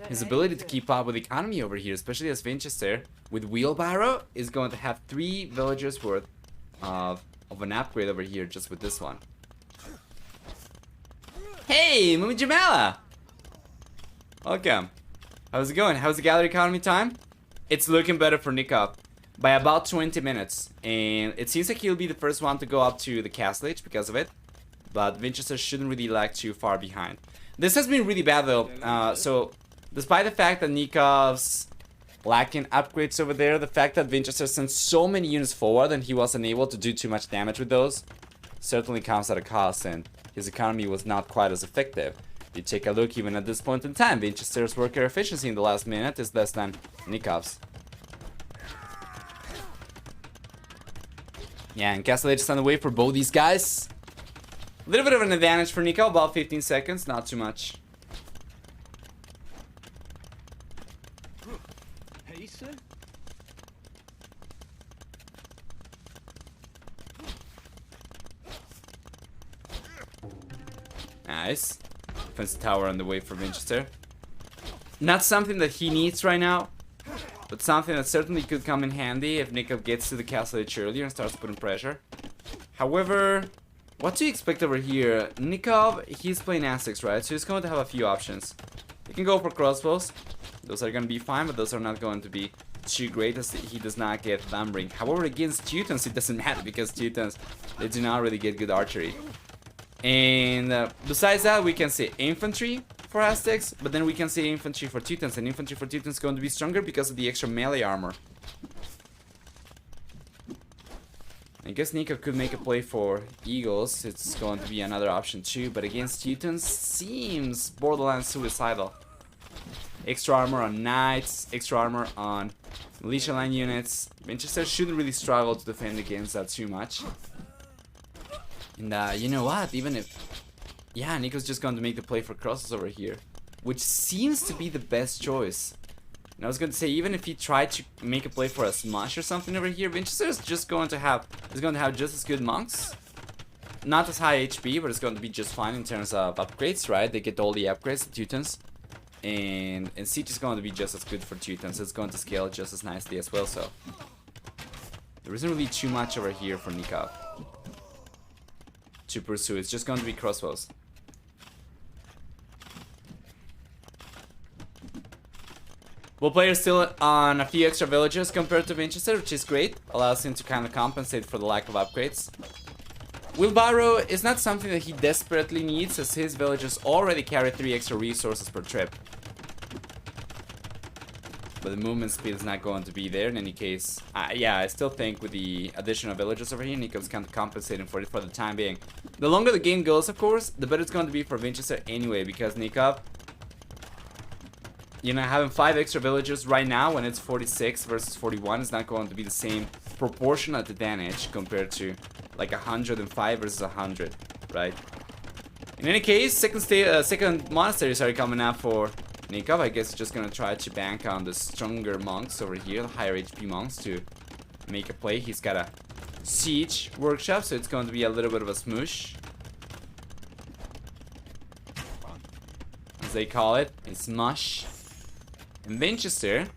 his ability to keep up with economy over here, especially as Vinchester with wheelbarrow is going to have 3 villagers worth of an upgrade over here just with this one. Hey, Mumi Jamala! Welcome. How's it going? How's the gallery economy time? It's looking better for Nicov by about 20 minutes. And it seems like he'll be the first one to go up to the castle age because of it. But Vinchester shouldn't really lag too far behind. This has been really bad though. So Despite the fact that Nikov's lacking upgrades over there, the fact that Vinchester sent so many units forward and he was unable to do too much damage with those certainly comes at a cost, and his economy was not quite as effective. If you take a look, even at this point in time, Vinchester's worker efficiency in the last minute is less than Nikov's. Yeah, and Castle Age is on the way for both these guys. A little bit of an advantage for Nicov, about 15 seconds, not too much. Nice. Defensive tower on the way for Vinchester. Not something that he needs right now, but something that certainly could come in handy if Nicov gets to the castle edge earlier and starts putting pressure. However, what do you expect over here? Nicov, he's playing Aztecs, right? So he's going to have a few options. He can go for crossbows. Those are going to be fine, but those are not going to be too great as he does not get Thumbring. However, against Teutons, it doesn't matter because Teutons, they do not really get good archery. And besides that, we can say infantry for Aztecs, but then we can say infantry for Teutons, and infantry for Teutons is going to be stronger because of the extra melee armor. I guess Nicov could make a play for Eagles. It's going to be another option too, but against Teutons seems borderline suicidal. Extra armor on knights, extra armor on militia line units. Vinchester shouldn't really struggle to defend against that too much. And you know what, even if... Yeah, Nico's just going to make the play for crosses over here, which seems to be the best choice. And I was going to say, even if he tried to make a play for a smash or something over here, Vinchester is just going to have... is going to have just as good monks. Not as high HP, but it's going to be just fine in terms of upgrades, right? They get all the upgrades, the Teutons. And siege is going to be just as good for Teutons. It's going to scale just as nicely as well, so... There isn't really too much over here for Nicov to pursue. It's just going to be crossbows. Well, player's still on a few extra villages compared to Vinchester, which is great. Allows him to kind of compensate for the lack of upgrades. Wheelbarrow is not something that he desperately needs, as his villages already carry 3 extra resources per trip. But the movement speed is not going to be there in any case. Yeah, I still think with the addition of villagers over here, Nicov's kind of compensating for it for the time being. The longer the game goes, of course, the better it's going to be for Vinchester anyway, because Nicov, you know, having 5 extra villagers right now when it's 46 versus 41 is not going to be the same proportionate advantage compared to like 105 versus 100, right? In any case, second monasteries are coming up for Nicov. I guess just gonna try to bank on the stronger monks over here, the higher HP monks, to make a play. He's got a siege workshop, so it's going to be a little bit of a smoosh, as they call it, a smush. And Vinchester,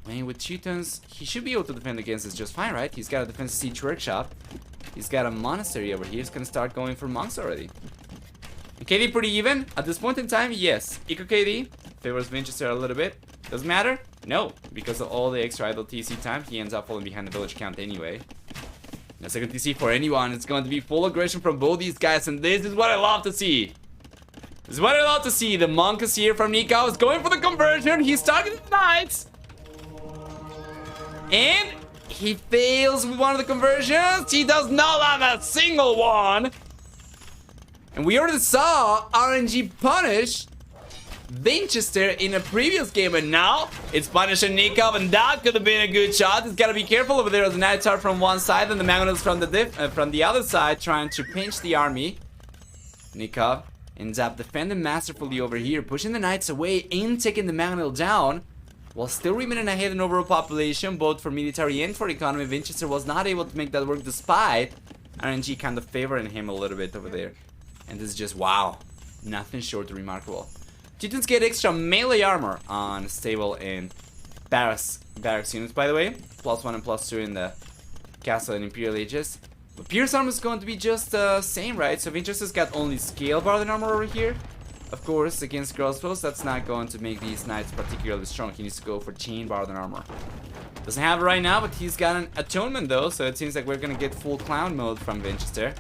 I mean, with Teutons, he should be able to defend against this just fine, right? He's got a defense siege workshop. He's got a monastery over here. He's gonna start going for monks already. And KD pretty even at this point in time. Yes, Eco KD favors Vinchester a little bit. Doesn't matter? No, because of all the extra idle TC time, he ends up falling behind the village count anyway. Now, second TC for anyone, it's going to be full aggression from both these guys, and this is what I love to see. This is what I love to see. The monk is here from Nicov, is going for the conversion. He's targeting the knights, and he fails with one of the conversions. He does not have a single one. And we already saw RNG punish Vinchester in a previous game, and now it's punishing Nicov, and that could have been a good shot. He's got to be careful over there. The knights are from one side and the Magnols from the other side, trying to pinch the army. Nicov ends up defending masterfully over here, pushing the knights away and taking the Magnol down, while still remaining ahead in overall population, both for military and for economy. Vinchester was not able to make that work despite RNG kind of favoring him a little bit over there. And this is just, wow, nothing short of remarkable. Teutons get extra melee armor on stable and barracks units, by the way. +1 and +2 in the castle and Imperial Ages. But Pierce armor is going to be just the same, right? So Vinchester's got only scale barley armor over here. Of course, against crossbows, that's not going to make these knights particularly strong. He needs to go for chain barley armor. Doesn't have it right now, but he's got an atonement though, so it seems like we're gonna get full clown mode from Vinchester.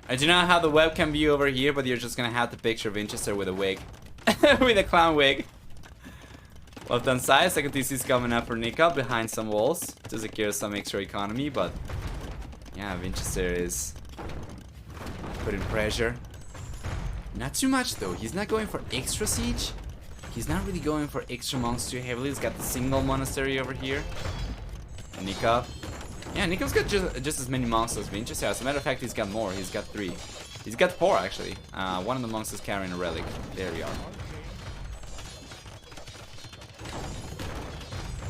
I do not have the webcam view over here, but you're just gonna have to picture Vinchester with a wig. With a clown wig. Left hand side, second TC is coming up for Nicov behind some walls to secure some extra economy, but yeah, Vinchester is putting pressure. Not too much though, he's not going for extra siege. He's not really going for extra monks too heavily. He's got the single monastery over here. And Nicov. Yeah, Nikov's got just as many monks as Vinchester. As a matter of fact, he's got more. He's got 3. He's got 4 actually. One of the monks is carrying a relic. There we are.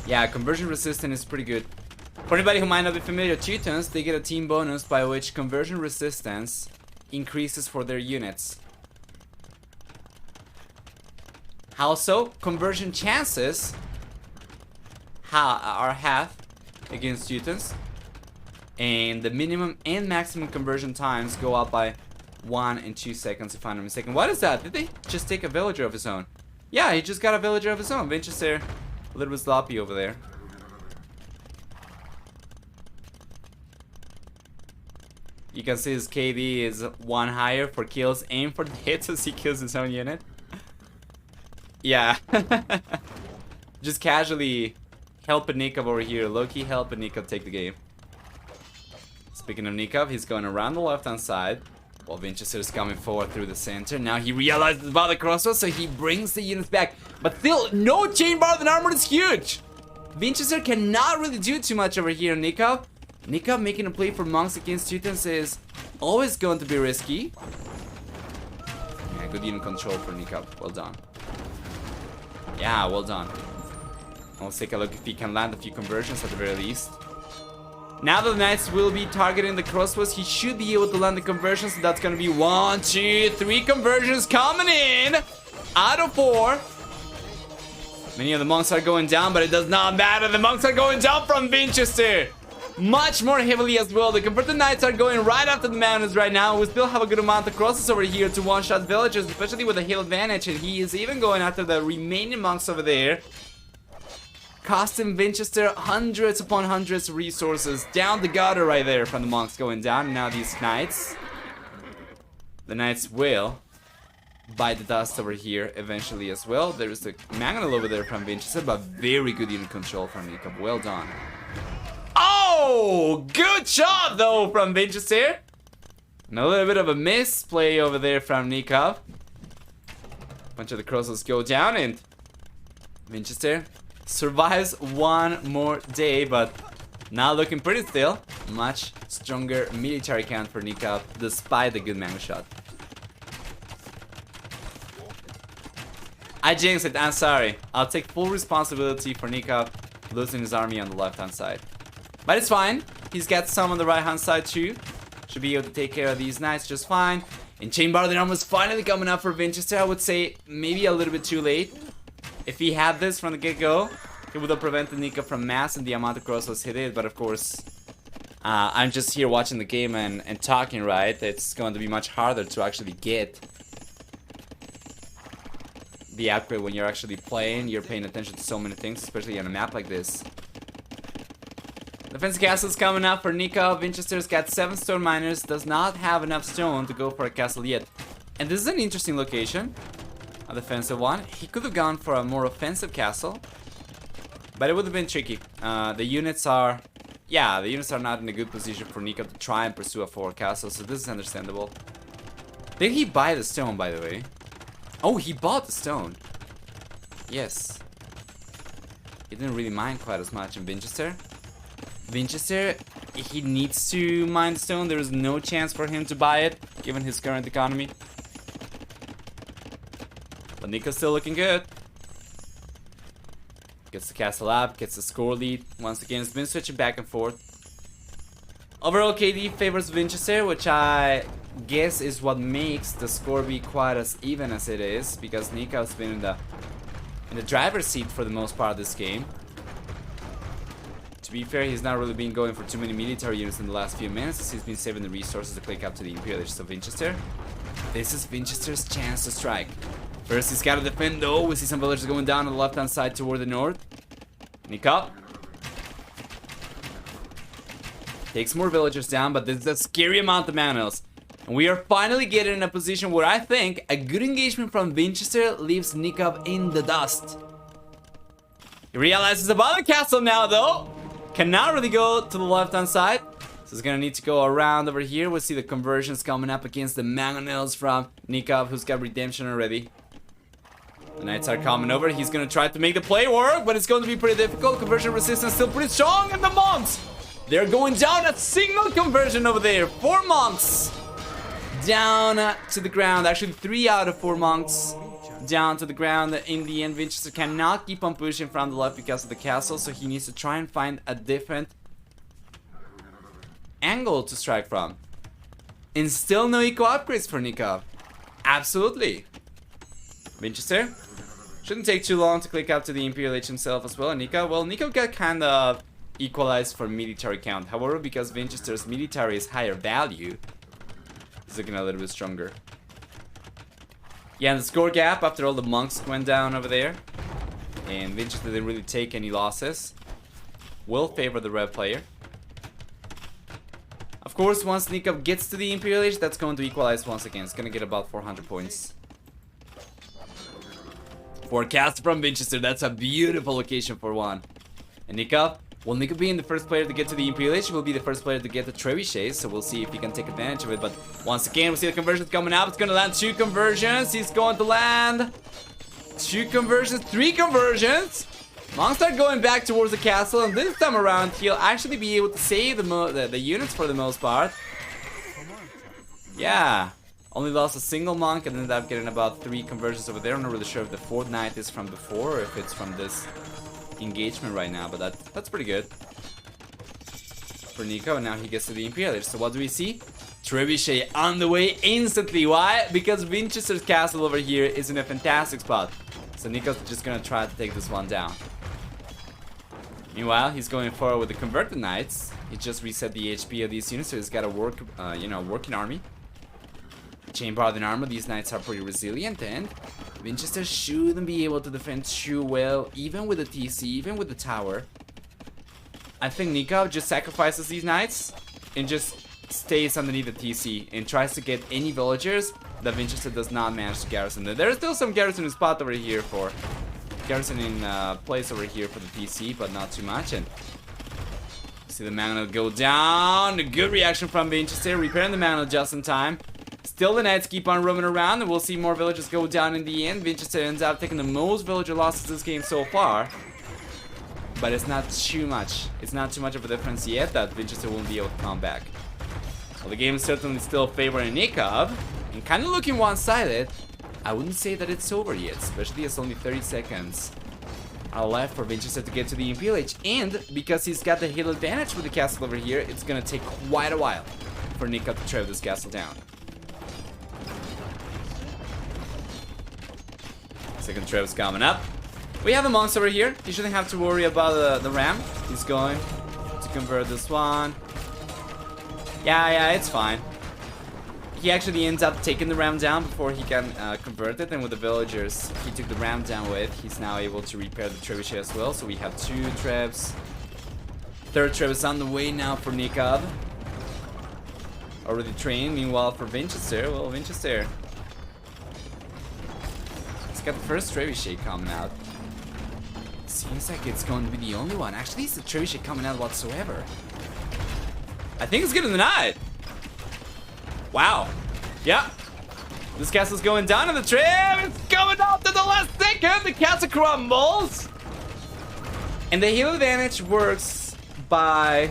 Yeah, conversion resistance is pretty good. For anybody who might not be familiar with Teutons, they get a team bonus by which conversion resistance increases for their units. How so? Conversion chances are half against Teutons. And the minimum and maximum conversion times go up by 1 and 2 seconds if I'm not mistaken. What is that? Did they just take a villager of his own? Yeah, he just got a villager of his own. Vinchester, a little bit sloppy over there. You can see his KD is 1 higher for kills and for hits as he kills his own unit. Yeah. Just casually helping Nicov over here. Low-key helping Nicov take the game. Speaking of Nicov, he's going around the left-hand side while Vinchester is coming forward through the center. Now he realizes about the crossbow, so he brings the units back. But still, no chain bar. The armor is huge. Vinchester cannot really do too much over here on Nicov. Nicov making a play for monks against Teutons is always going to be risky. Yeah, good unit control for Nicov. Well done. Yeah, well done. Let's take a look if he can land a few conversions at the very least. Now that the knights will be targeting the crossbows, he should be able to land the conversions. So that's going to be 1, 2, 3 conversions coming in out of 4. Many of the monks are going down, but it does not matter. The monks are going down from Vinchester. Much more heavily as well. The converted knights are going right after the mountains right now. We still have a good amount of crosses over here to one-shot villagers, especially with the hill advantage. And he is even going after the remaining monks over there. Costing Vinchester hundreds upon hundreds of resources down the gutter right there from the monks going down. And now these knights. The knights will bite the dust over here eventually as well. There is the mangonel over there from Vinchester, but very good unit control from Nicov. Well done. Oh, good shot though from Vinchester. And a little bit of a misplay over there from Nicov. A bunch of the crosses go down and Vinchester survives one more day, but now looking pretty still. Much stronger military count for Nicov despite the good mango shot. I jinxed it, I'm sorry. I'll take full responsibility for Nicov losing his army on the left hand side. But it's fine. He's got some on the right hand side too. Should be able to take care of these knights just fine. And Chain Bar the Arm was finally coming up for Vinchester. I would say maybe a little bit too late. If he had this from the get-go, it would have prevented Nicov from massing the amount of crossbows he did. But of course, I'm just here watching the game and talking, right? It's going to be much harder to actually get the output when you're actually playing. You're paying attention to so many things, especially on a map like this. Defense castle's coming up for Nicov. Vinchester's got 7 stone miners, does not have enough stone to go for a castle yet. And this is an interesting location, a defensive one. He could have gone for a more offensive castle, but it would have been tricky. The units are not in a good position for Nicov to try and pursue a forward castle, so this is understandable. Did he buy the stone, by the way? Oh, he bought the stone. Yes. He didn't really mind quite as much in Vinchester. Vinchester, he needs to mine the stone. There is no chance for him to buy it, given his current economy. But Nicov's still looking good. Gets the castle up, gets the score lead. Once again, it's been switching back and forth. Overall, KD favors Vinchester, which I guess is what makes the score be quite as even as it is, because Nikov's been in the driver's seat for the most part of this game. To be fair, he's not really been going for too many military units in the last few minutes, as he's been saving the resources to click up to the Imperialists of Vinchester. This is Vinchester's chance to strike. First, he's got to defend though. We see some villagers going down on the left-hand side toward the north. Nicov takes more villagers down, but there's a scary amount of manels. And we are finally getting in a position where I think a good engagement from Vinchester leaves Nicov in the dust. He realizes about the castle now, though. Cannot really go to the left-hand side. So he's gonna need to go around over here. We'll see the conversions coming up against the mangonels from Nicov, who's got redemption already. The knights are coming over. He's gonna try to make the play work, but it's going to be pretty difficult. Conversion resistance still pretty strong, and the monks, they're going down. A single conversion over there. 4 monks down to the ground. Actually, 3 out of 4 monks down to the ground. In the end, Vinchester cannot keep on pushing from the left because of the castle, so he needs to try and find a different angle to strike from. And still no eco upgrades for Nicov. Absolutely. Vinchester shouldn't take too long to click up to the Imperial Age himself as well. And Nicov, well, Nicov got kind of equalized for military count. However, because Vinchester's military is higher value, he's looking a little bit stronger. Yeah, and the score gap after all the monks went down over there, and Vinchester didn't really take any losses, will favor the red player. Of course, once Nicov gets to the Imperial Age, that's going to equalize once again. It's going to get about 400 points. Forecast from Vinchester. That's a beautiful location for one. And Nicov, well, Nicov being the first player to get to the Imperial Age, will be the first player to get the trebuchets, so we'll see if he can take advantage of it. But once again, we see the conversions coming out. It's going to land 2 conversions. He's going to land 2 conversions, 3 conversions. Monks are going back towards the castle, and this time around, he'll actually be able to save the units for the most part. Yeah. Only lost a single monk and ended up getting about 3 conversions over there. I'm not really sure if the 4th knight is from before or if it's from this engagement right now, but that's pretty good for Nicov. And now he gets to the Imperial Age. So what do we see? Trebuchet on the way instantly. Why? Because Vinchester's castle over here is in a fantastic spot. So Nicov's just gonna try to take this one down. Meanwhile, he's going forward with the converted knights. He just reset the HP of these units, so he's got a working army. Chain-barded armor, these knights are pretty resilient, and Vinchester shouldn't be able to defend too well, even with the TC, even with the tower. I think Nicov just sacrifices these knights and just stays underneath the TC and tries to get any villagers that Vinchester does not manage to garrison. There's still some garrison in spot over here for garrison in place over here for the TC, but not too much. And see the mangonel go down. A good reaction from Vinchester, repairing the mangonel just in time. Still, the knights keep on roaming around, and we'll see more villagers go down in the end. Vinchester ends up taking the most villager losses this game so far, but it's not too much. It's not too much of a difference yet that Vinchester won't be able to come back. Well, the game is certainly still favoring Nicov, and kind of looking one-sided. I wouldn't say that it's over yet, especially as only 30 seconds are left for Vinchester to get to the Imperial Age, and because he's got the hill advantage with the castle over here, it's gonna take quite a while for Nicov to tear this castle down. Second treb's coming up. We have the monks over here. He shouldn't have to worry about the ram. He's going to convert this one. Yeah, it's fine. He actually ends up taking the ram down before he can convert it, and with the villagers he took the ram down with, he's now able to repair the trebuchet as well. So we have 2 trebs. 3rd treb is on the way now for Nicov. Already trained. Meanwhile for Vinchester, well, Vinchester, he's got the first trebuchet coming out. Seems like it's going to be the only one. Actually, it's the trebuchet coming out whatsoever. I think it's getting denied. Wow. Yeah. This castle's going down, and the treb is going out to the last second. The castle crumbles. And the heal advantage works by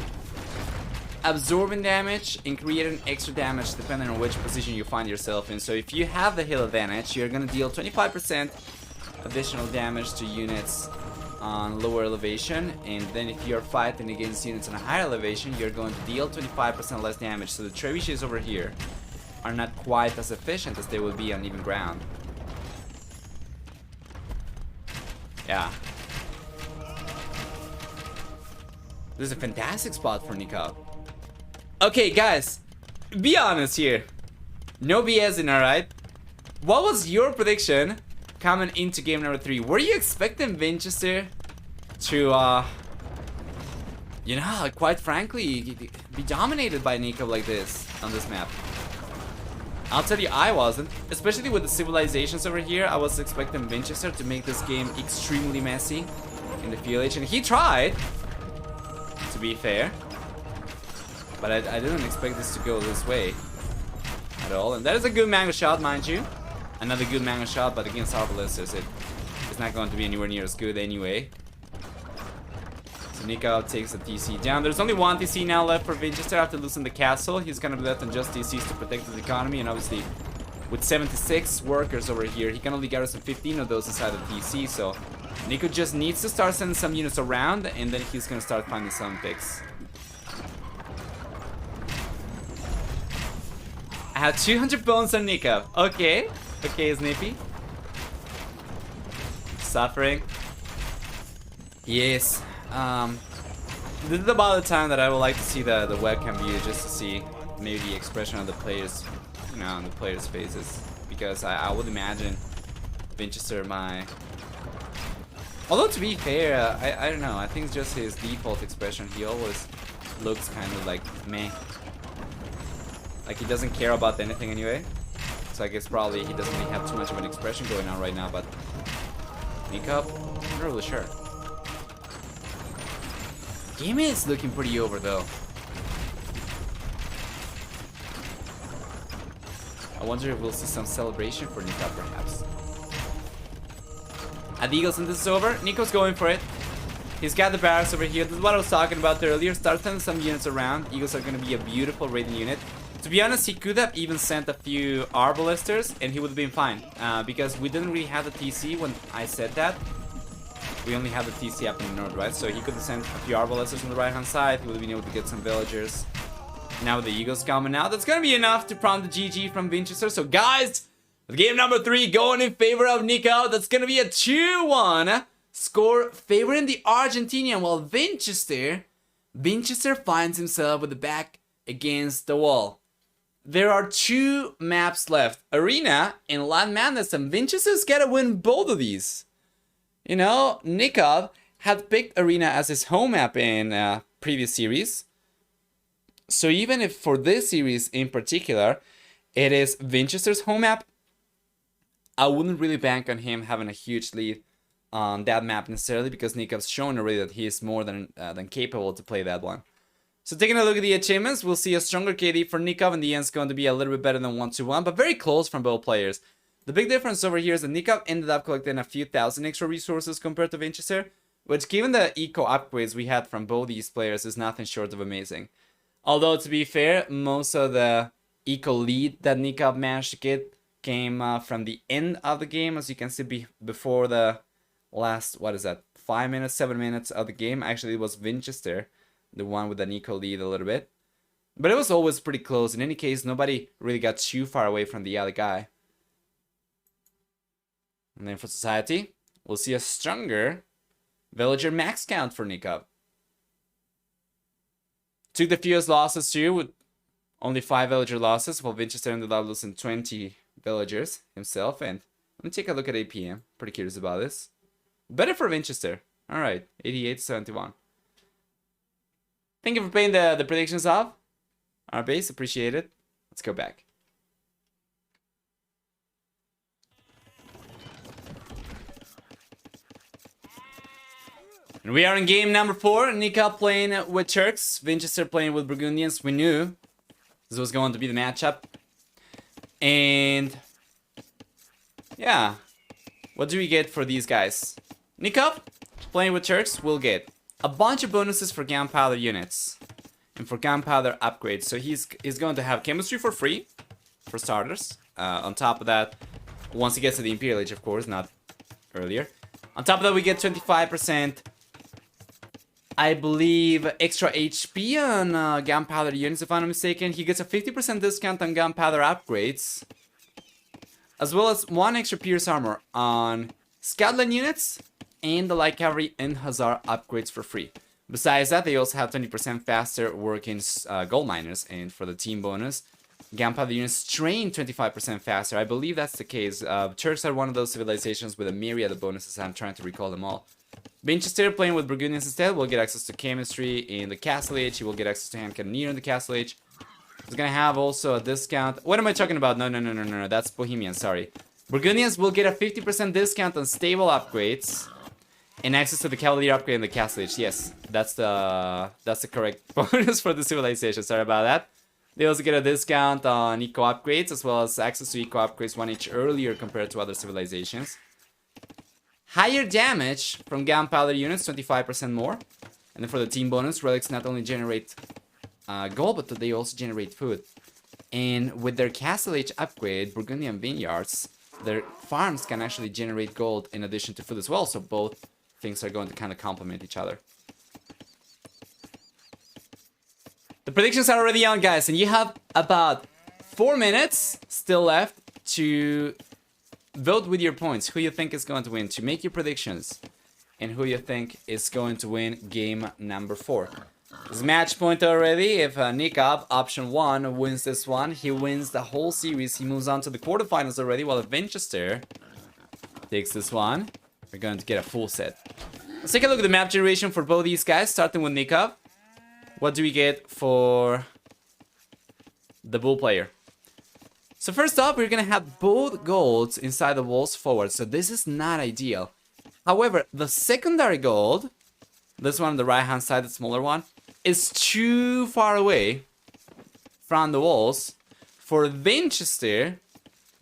absorbing damage and creating extra damage depending on which position you find yourself in. So if you have the heal advantage, you're gonna deal 25% additional damage to units on lower elevation, and then if you're fighting against units on a higher elevation, you're going to deal 25% less damage. So the trebuchets over here are not quite as efficient as they will be on even ground. Yeah. This is a fantastic spot for Nicov. Okay, guys, be honest here. No BSing, alright? What was your prediction coming into game number 3? Were you expecting Vinchester to, you know, quite frankly, be dominated by Nicov like this on this map? I'll tell you, I wasn't. Especially with the civilizations over here, I was expecting Vinchester to make this game extremely messy in the village, and he tried, to be fair. But I didn't expect this to go this way at all. And that is a good mango shot, mind you. Another good mango shot, but against our ballistas, it's not going to be anywhere near as good anyway. So Nicov takes the TC down. There's only one TC now left for Vinchester after losing the castle. He's gonna be left on just TCs to protect his economy, and obviously with 76 workers over here, he can only garrison 15 of those inside the TC, so Nico just needs to start sending some units around, and then he's gonna start finding some picks. I have 200 bones on Nicov. Okay. Okay, Snippy. Suffering. Yes. This is about the time that I would like to see the webcam view, just to see maybe the expression of the players, you know, on the players' faces. Because I would imagine Vinchester although to be fair, I don't know, I think it's just his default expression. He always looks kind of like meh. Like he doesn't care about anything anyway. So I guess probably he doesn't really have too much of an expression going on right now, but Nicov, I'm not really sure. Game is looking pretty over though. I wonder if we'll see some celebration for Nicov perhaps. At the Eagles, and this is over, Nico's going for it. He's got the barracks over here. This is what I was talking about earlier. Start sending some units around. Eagles are going to be a beautiful raiding unit. To be honest, he could have even sent a few Arbalesters and he would have been fine. Because we didn't really have the TC when I said that. We only have the TC up in the north, right? So he could have sent a few Arbalesters on the right hand side. He would have been able to get some villagers. Now with the Eagles coming out, that's going to be enough to prompt the GG from Vinchester. So guys, game number 3 going in favor of Nicov. That's going to be a 2-1 score favoring the Argentinian. While Vinchester finds himself with the back against the wall. There are 2 maps left, Arena and Land Madness, and Vinchester's got to win both of these. You know, Nicov had picked Arena as his home map in previous series. So even if for this series in particular, it is Vinchester's home map, I wouldn't really bank on him having a huge lead on that map necessarily, because Nikov's shown already that he is more than capable to play that one. So taking a look at the achievements, we'll see a stronger KD for Nicov, and the end's going to be a little bit better than 1-1, but very close from both players. The big difference over here is that Nicov ended up collecting a few thousand extra resources compared to Vinchester, which given the eco upgrades we had from both these players is nothing short of amazing. Although to be fair, most of the eco lead that Nicov managed to get came from the end of the game, as you can see before the last, 5 minutes, 7 minutes of the game. Actually, it was Vinchester, the one with an eco lead a little bit. But it was always pretty close. In any case, nobody really got too far away from the other guy. And then for Society, we'll see a stronger villager max count for Nicov. Took the fewest losses too, with only 5 villager losses, while Vinchester ended up losing 20 villagers himself. And let me take a look at APM. Pretty curious about this. Better for Vinchester. Alright, 88-71. Thank you for paying the predictions off. Our base, appreciate it. Let's go back. And we are in game number 4. Nicov playing with Turks. Vinchester playing with Burgundians. We knew this was going to be the matchup. And yeah, what do we get for these guys? Nicov playing with Turks will get a bunch of bonuses for gunpowder units and for gunpowder upgrades. So he's going to have chemistry for free, for starters. On top of that, once he gets to the Imperial Age, of course, not earlier. On top of that, we get 25%, I believe, extra HP on gunpowder units, if I'm not mistaken. He gets a 50% discount on gunpowder upgrades, as well as 1 extra Pierce Armor on Scoutland units and the Light Cavalry and Hussar upgrades for free. Besides that, they also have 20% faster working gold miners, and for the team bonus, gunpowder units train 25% faster. I believe that's the case. Turks are one of those civilizations with a myriad of bonuses. I'm trying to recall them all. Vinchester playing with Burgundians instead will get access to chemistry in the Castle Age. He will get access to hand cannoneer in the Castle Age. It's gonna have also a discount. What am I talking about? No. That's Bohemian, sorry. Burgundians will get a 50% discount on stable upgrades and access to the Cavalier upgrade and the Castle Age. Yes, that's the correct bonus for the civilization. Sorry about that. They also get a discount on eco upgrades as well as access to eco upgrades 1 inch earlier compared to other civilizations. Higher damage from gunpowder units, 25% more. And then for the team bonus, relics not only generate gold, but they also generate food. And with their Castle Age upgrade, Burgundian vineyards, their farms can actually generate gold in addition to food as well. So both things are going to kind of complement each other. The predictions are already on, guys, and you have about 4 minutes still left to vote with your points. Who you think is going to win, to make your predictions, and who you think is going to win game number 4. It's match point already. If Nicov, option 1, wins this one, he wins the whole series. He moves on to the quarterfinals already, while if Vinchester takes this one, we're going to get a full set. Let's take a look at the map generation for both these guys, starting with Nicov. What do we get for the bull player? So first off, we're going to have both golds inside the walls forward, so this is not ideal. However, the secondary gold, this one on the right hand side, the smaller one, is too far away from the walls for Vinchester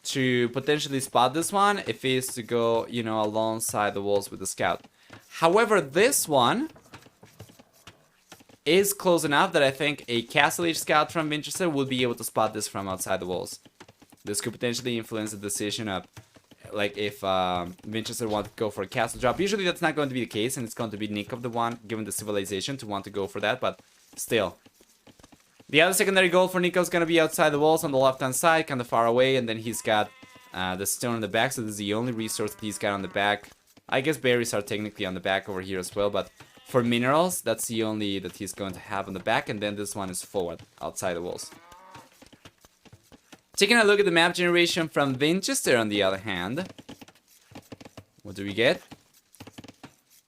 to potentially spot this one if he is to go, you know, alongside the walls with the scout. However, this one is close enough that I think a Castle Age scout from Vinchester will be able to spot this from outside the walls. This could potentially influence the decision of, like, if Vinchester wants to go for a castle drop. Usually that's not going to be the case, and it's going to be Nicov the one, given the civilization, to want to go for that, but still. The other secondary goal for Nicov is going to be outside the walls on the left-hand side, kind of far away, and then he's got the stone on the back, so this is the only resource that he's got on the back. I guess berries are technically on the back over here as well, but for minerals, that's the only that he's going to have on the back, and then this one is forward, outside the walls. Taking a look at the map generation from Vinchester, on the other hand, what do we get?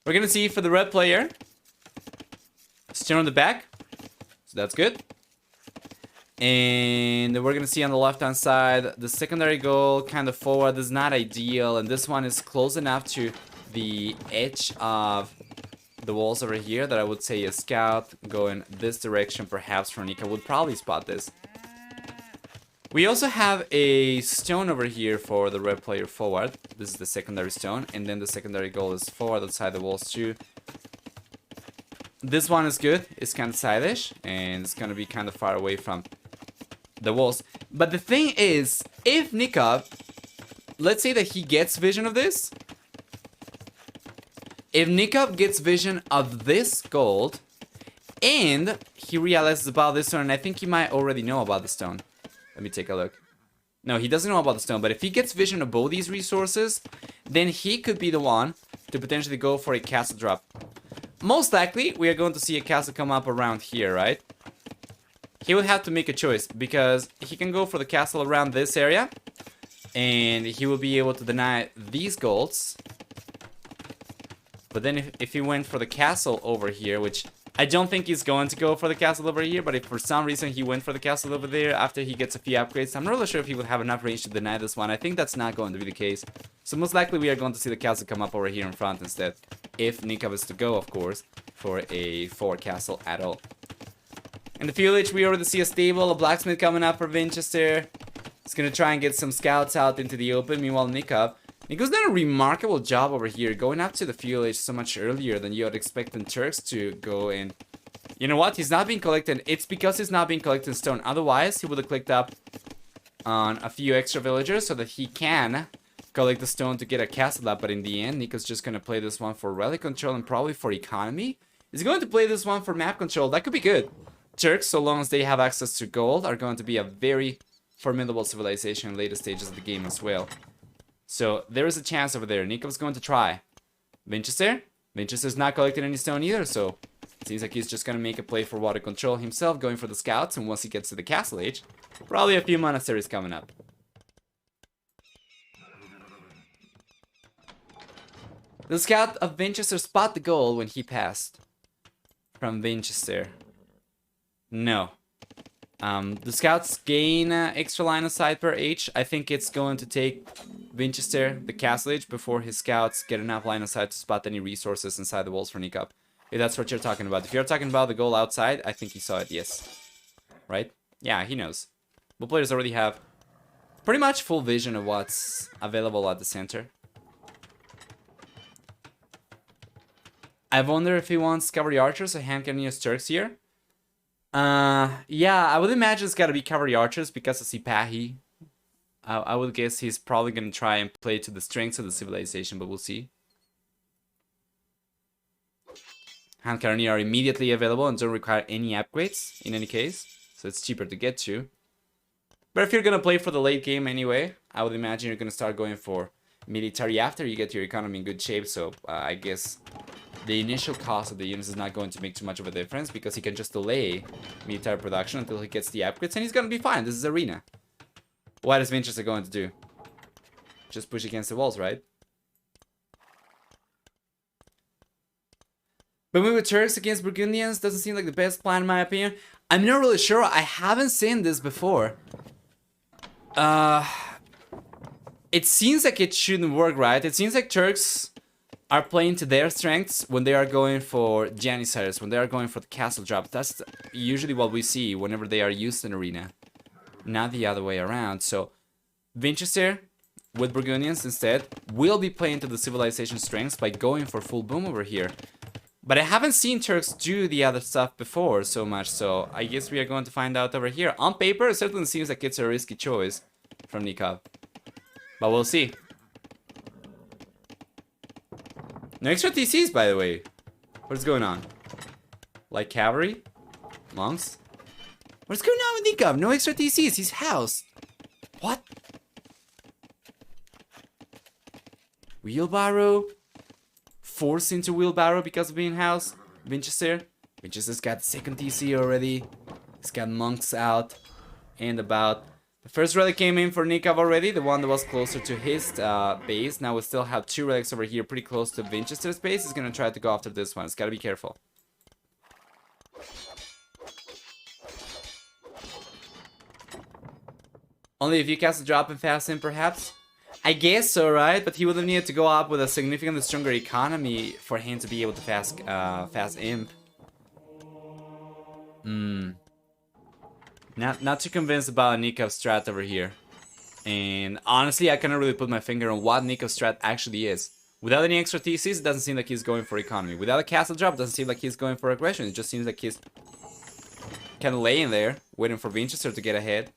We're going to see for the red player, stone on the back, so that's good. And we're going to see on the left-hand side, the secondary goal kind of forward is not ideal, and this one is close enough to the edge of the walls over here that I would say a scout going this direction, perhaps from Nicov, would probably spot this. We also have a stone over here for the red player forward. This is the secondary stone, and then the secondary goal is forward outside the walls too. This one is good. It's kind of stylish, and it's going to be kind of far away from the walls. But the thing is, if Nicov, let's say that he gets vision of this. If Nicov gets vision of this gold, and he realizes about this stone, and I think he might already know about the stone. Let me take a look. No, he doesn't know about the stone, but if he gets vision of both these resources, then he could be the one to potentially go for a castle drop. Most likely, we are going to see a castle come up around here, right? He will have to make a choice, because he can go for the castle around this area, and he will be able to deny these golds. But then if he went for the castle over here, which I don't think he's going to go for the castle over here, but if for some reason he went for the castle over there after he gets a few upgrades, I'm not really sure if he would have enough range to deny this one. I think that's not going to be the case. So most likely we are going to see the castle come up over here in front instead. If Nicov is to go, of course, for a forward castle at all. In the village, we already see a stable, a blacksmith coming up for Vinchester. He's going to try and get some scouts out into the open. Meanwhile, Nicov's done a remarkable job over here, going up to the village so much earlier than you would expect the Turks to go in. You know what? He's not being collected. It's because he's not being collected stone. Otherwise, he would have clicked up on a few extra villagers so that he can collect the stone to get a castle up. But in the end, Nicov's just going to play this one for relic control and probably for economy. He's going to play this one for map control. That could be good. Turks, so long as they have access to gold, are going to be a very formidable civilization in later stages of the game as well. So there is a chance over there. Nikov's going to try. Vinchester's not collecting any stone either, so it seems like he's just going to make a play for water control himself, going for the scouts, and once he gets to the castle age, probably a few monasteries coming up. The scout of Vinchester spot the goal when he passed from Vinchester. No. The scouts gain extra line of sight per H. I think it's going to take Vinchester the castle age before his scouts get enough line of sight to spot any resources inside the walls for Nicov. If that's what you're talking about. If you're talking about the goal outside, I think he saw it, yes. Right? Yeah, he knows. Both players already have pretty much full vision of what's available at the center. I wonder if he wants cavalry archers or hand cannoniers Turks here. Yeah, I would imagine it's gotta be cavalry archers because of Sipahi. I would guess he's probably gonna try and play to the strengths of the civilization, but we'll see. Hand cannoneer are immediately available and don't require any upgrades in any case, so it's cheaper to get to. But if you're gonna play for the late game anyway, I would imagine you're gonna start going for military after you get your economy in good shape, so I guess the initial cost of the units is not going to make too much of a difference because he can just delay military production until he gets the upgrades and he's gonna be fine. This is arena. What is Vinchester going to do? Just push against the walls, right? But moving with Turks against Burgundians doesn't seem like the best plan in my opinion. I'm not really sure. I haven't seen this before. It seems like it shouldn't work, right? It seems like Turks are playing to their strengths when they are going for Janissaries, when they are going for the castle drop. That's usually what we see whenever they are used in arena. Not the other way around. So Vinchester with Burgundians instead will be playing to the civilization strengths by going for full boom over here. But I haven't seen Turks do the other stuff before so much, so I guess we are going to find out over here. On paper, it certainly seems like it's a risky choice from Nicov. But we'll see. No extra TCs, by the way. What's going on? Like cavalry? Monks? What's going on with Nicov? No extra TCs. He's housed. What? Wheelbarrow? Forced into wheelbarrow because of being housed. Vinchester. Vinchester's got the second TC already. He's got monks out and about. The first relic came in for Nicov already, the one that was closer to his base. Now we still have two relics over here pretty close to Vinchester's base. He's gonna try to go after this one. It's gotta be careful. Only if you cast a drop and fast in, perhaps? I guess so, right? But he would have needed to go up with a significantly stronger economy for him to be able to fast imp. Not too convinced about Nikov's strat over here. And honestly, I cannot really put my finger on what Nikov's strat actually is. Without any extra TCs, it doesn't seem like he's going for economy. Without a castle drop, it doesn't seem like he's going for aggression. It just seems like he's kind of laying there, waiting for Vinchester to get ahead.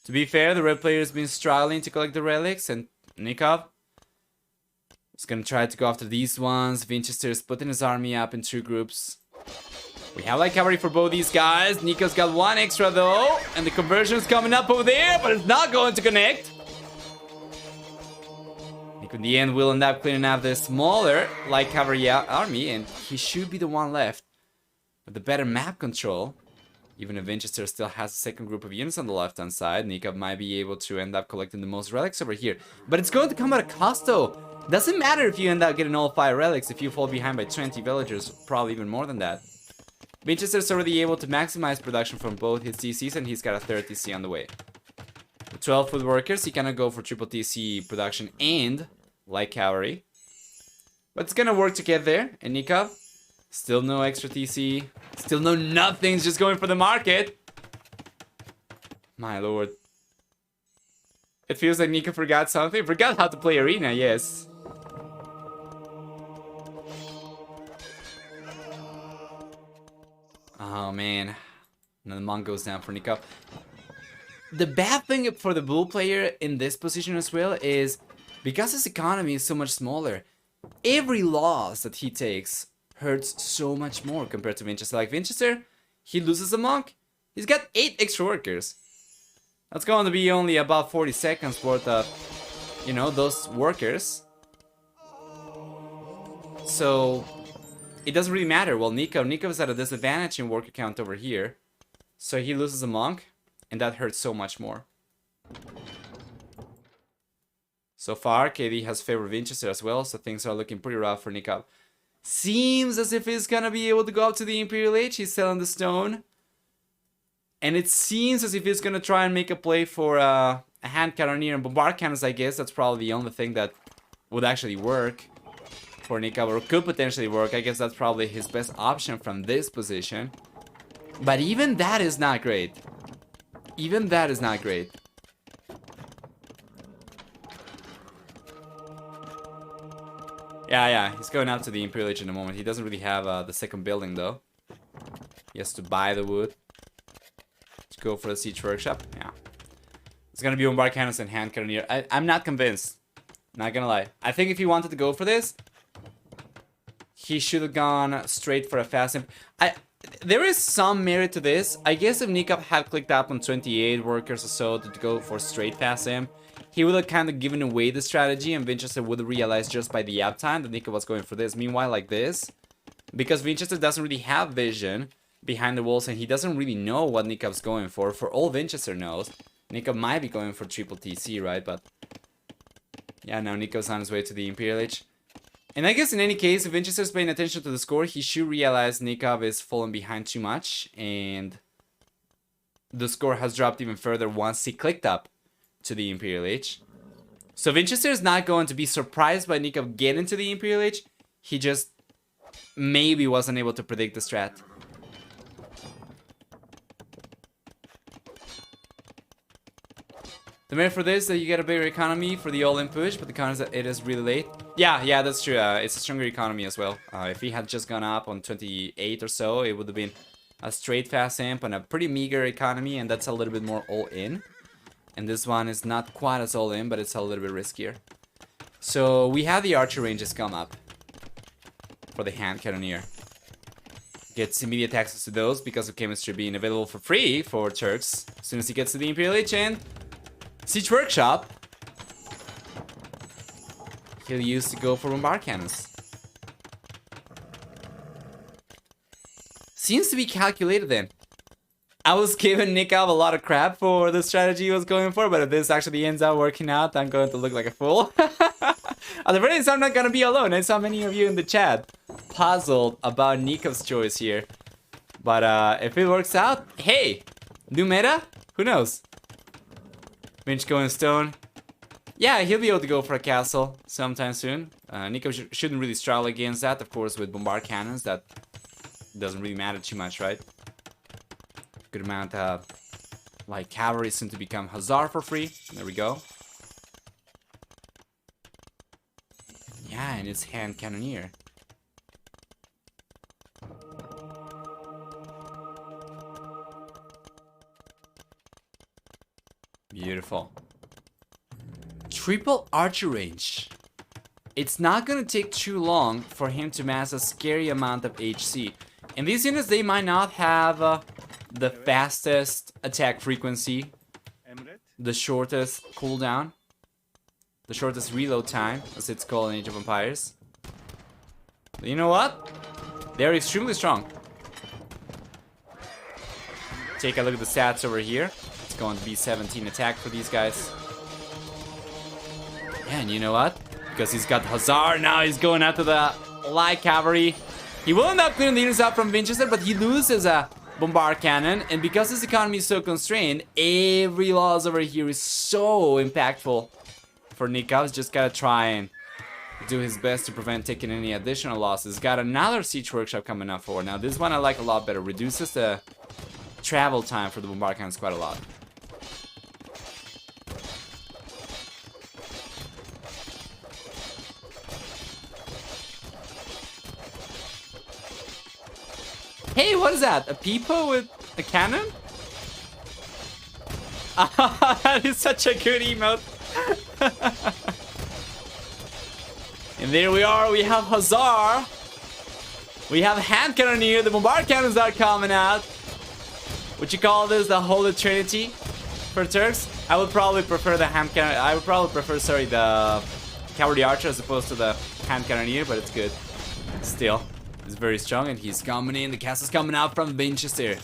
To be fair, the red player has been struggling to collect the relics, and Nicov is going to try to go after these ones. Vinchester is putting his army up in two groups. We have light cavalry for both these guys. Nico's got one extra though, and the conversion is coming up over there, but it's not going to connect. Nico in the end will end up clearing out the smaller light cavalry army, and he should be the one left with the better map control. Even if Vinchester still has a second group of units on the left-hand side, Nicov might be able to end up collecting the most relics over here. But it's going to come at a cost though. Doesn't matter if you end up getting all 5 relics if you fall behind by 20 villagers, probably even more than that. Vinchester's already able to maximize production from both his TCs, and he's got a third TC on the way. With 12 foot workers, he cannot go for triple TC production and light cavalry. But it's gonna work to get there, and Nicov, still no extra TC, still no nothing's just going for the market. My lord. It feels like Nicov forgot something. Forgot how to play arena, yes. Oh man. Now the monk goes down for Nicov. The bad thing for the blue player in this position as well is because his economy is so much smaller, every loss that he takes hurts so much more compared to Vinchester. Like Vinchester, he loses a monk. He's got 8 extra workers. That's going to be only about 40 seconds worth of, you know, those workers. So it doesn't really matter. Well, Nicov is at a disadvantage in worker count over here. So he loses a monk, and that hurts so much more. So far, KD has favored Vinchester as well, so things are looking pretty rough for Nicov. Seems as if he's gonna be able to go up to the Imperial Age. He's selling the stone. And it seems as if he's gonna try and make a play for a hand cannoneer and bombard cannons. I guess that's probably the only thing that would actually work for Nicov, or could potentially work. I guess that's probably his best option from this position. But even that is not great. Even that is not great. Yeah, he's going out to the Imperial Age in a moment. He doesn't really have the second building though. He has to buy the wood. Let's go for the Siege Workshop. Yeah. It's gonna be bombard cannons and hand cannoneer. I'm not convinced. Not gonna lie. I think if he wanted to go for this, he should have gone straight for a fast imp. There is some merit to this. I guess if Nicov had clicked up on 28 workers or so to go for straight fast imp, he would have kind of given away the strategy, and Vinchester would have realized just by the uptime that Nicov was going for this. Meanwhile, like this, because Vinchester doesn't really have vision behind the walls, and he doesn't really know what Nicov's going for. For all Vinchester knows, Nicov might be going for triple TC, right? But yeah, now Nicov's on his way to the Imperial Age. And I guess in any case, if Vinchester's paying attention to the score, he should realize Nicov is falling behind too much, and the score has dropped even further once he clicked up to the Imperial Age. So Vinchester is not going to be surprised by Nicov getting to the Imperial Age. He just maybe wasn't able to predict the strat. The merit for this is that you get a bigger economy for the all-in push, but the con is that it is really late. Yeah, that's true. It's a stronger economy as well. If he had just gone up on 28 or so, it would have been a straight fast amp and a pretty meager economy, and that's a little bit more all-in. And this one is not quite as all-in, but it's a little bit riskier. So we have the archer ranges come up for the hand cannoneer. Gets immediate access to those because of chemistry being available for free for Turks as soon as he gets to the Imperial Age, and Siege Workshop he'll use to go for bombard cannons. Seems to be calculated then. I was giving Nicov a lot of crap for the strategy he was going for, but if this actually ends up working out, I'm going to look like a fool. At the very least, I'm not going to be alone. I saw many of you in the chat puzzled about Nicov's choice here. But if it works out, hey, new meta? Who knows? Vinch going stone. Yeah, he'll be able to go for a castle sometime soon. Nicov shouldn't really struggle against that. Of course, with bombard cannons, that doesn't really matter too much, right? Good amount of like cavalry soon to become Hussar for free. There we go. Yeah, and it's hand cannoneer. Beautiful. Triple archer range. It's not gonna take too long for him to mass a scary amount of HC. And these units, they might not have the fastest attack frequency, the shortest cooldown, the shortest reload time, as it's called in Age of Empires. But you know what? They're extremely strong. Take a look at the stats over here. It's going to be 17 attack for these guys. And you know what? Because he's got Hussar, now he's going after the light cavalry. He will end up clearing the units out from Vinchester, but he loses a bombard cannon. And because his economy is so constrained, every loss over here is so impactful for Nicov. He's just gotta try and do his best to prevent taking any additional losses. Got another Siege Workshop coming up for. Now this one I like a lot better. Reduces the travel time for the bombard cannons quite a lot. Hey, what is that? A peepo with a cannon? That is such a good emote. And there we are, we have Hussar. We have hand cannoneer, the bombard cannons are coming out. Would you call this the Holy Trinity for Turks? I would probably prefer the hand cannon. I would probably prefer, sorry, the cavalry archer as opposed to the hand cannoneer, but it's good. Still. Is very strong, and he's coming in. The castle's coming out from Vinchester.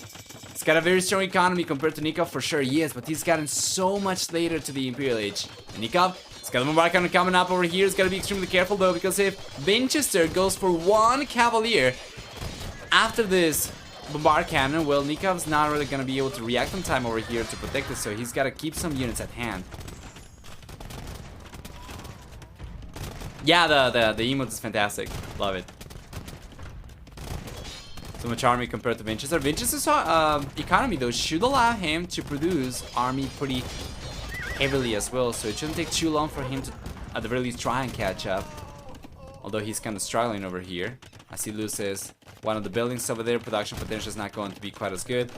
He's got a very strong economy compared to Nicov, for sure, yes, but he's gotten so much later to the Imperial Age. And Nicov, he's got a bombard cannon coming up over here. He's got to be extremely careful though, because if Vinchester goes for one cavalier after this Bombard Cannon, well, Nicov's not really going to be able to react in time over here to protect it, so he's got to keep some units at hand. Yeah, the emote is fantastic. Love it. So much army compared to Vinchester. Vinchester's economy, though, should allow him to produce army pretty heavily as well, so it shouldn't take too long for him to, at the very least, try and catch up. Although he's kind of struggling over here, as he loses one of the buildings over there. Production potential is not going to be quite as good.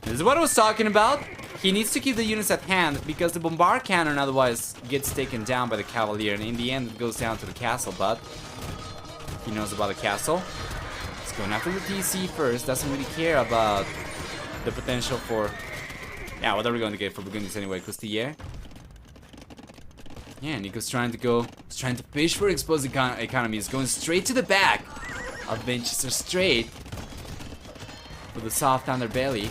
This is what I was talking about. He needs to keep the units at hand because the bombard cannon otherwise gets taken down by the cavalier, and in the end it goes down to the castle. But he knows about the castle. He's going after the TC first. Doesn't really care about the potential for... Yeah, what are we going to get for Burgundians anyway? Couturier. Yeah, Nico's trying to go... He's trying to fish for exposed economy. He's going straight to the back of Vinchester, straight with a soft underbelly.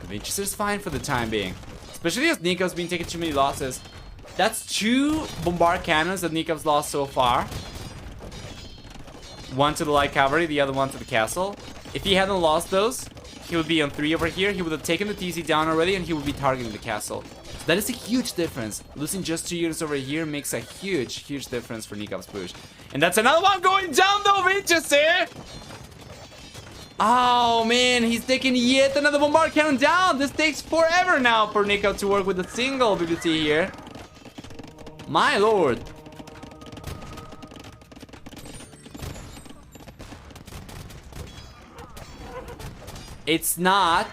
Vinchester's fine for the time being, especially as Nicov's been taking too many losses. That's 2 bombard cannons that Nicov's lost so far. One to the light cavalry, the other one to the castle. If he hadn't lost those, he would be on 3 over here. He would have taken the TC down already, and he would be targeting the castle. So that is a huge difference. Losing just 2 units over here makes a huge difference for Nicov's push. And that's another one going down though, Vinchester! Oh man, he's taking yet another bombard cannon down. This takes forever now for Nicov to work with a single BBC here. My lord. It's not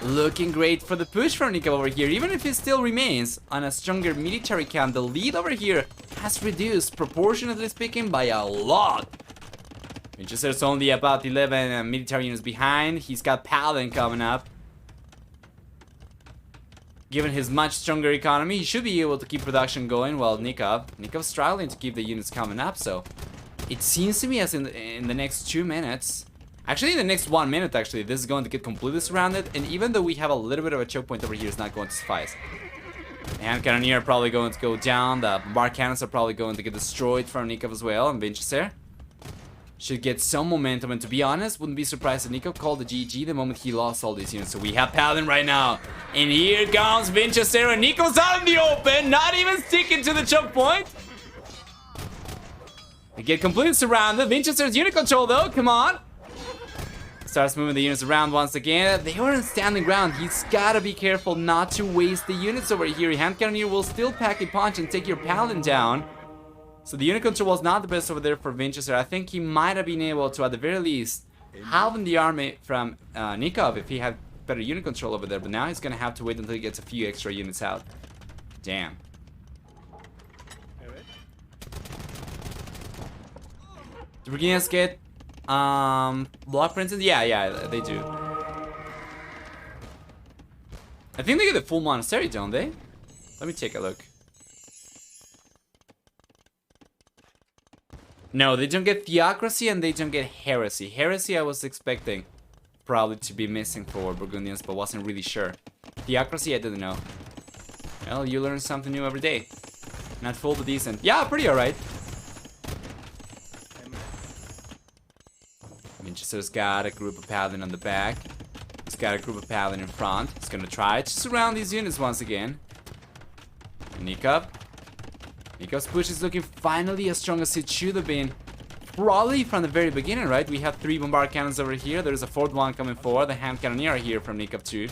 looking great for the push from Nicov over here. Even if he still remains on a stronger military count, the lead over here has reduced, proportionately speaking, by a lot. Vinchester's only about 11 military units behind. He's got Paladin coming up. Given his much stronger economy, he should be able to keep production going, while Nikov's struggling to keep the units coming up. So it seems to me as in the next 2 minutes, actually in the next 1 minute, actually, this is going to get completely surrounded. And even though we have a little bit of a choke point over here, it's not going to suffice. The hand cannoneer are probably going to go down. The bombard cannons are probably going to get destroyed from Nicov as well. And Vinchester should get some momentum, and to be honest, wouldn't be surprised if Nicov called the GG the moment he lost all these units. So we have Paladin right now, and here comes Vinchester, and Nicov's out in the open, not even sticking to the choke point. They get completely surrounded. Vinchester's unit control though, come on. Starts moving the units around once again. They were in standing ground. He's gotta be careful not to waste the units over here. Hand cannoneer will still pack a punch and take your Paladin down. So the unit control was not the best over there for Vinchester. I think he might have been able to, at the very least, halve the army from Nicov if he had better unit control over there. But now he's going to have to wait until he gets a few extra units out. Damn. The Burgundians get block princes? Yeah, they do. I think they get the full monastery, don't they? Let me take a look. No, they don't get Theocracy and they don't get Heresy. Heresy I was expecting probably to be missing for Burgundians, but wasn't really sure. Theocracy I didn't know. Well, you learn something new every day. Not full but decent. Yeah, pretty alright. Vinchester's got a group of Paladin on the back. He's got a group of Paladin in front. He's gonna try to surround these units once again. And Nicov's push is looking finally as strong as it should have been. Probably from the very beginning, right? We have 3 bombard cannons over here. There's a 4th one coming forward. The hand cannoneer are here from Nicov too.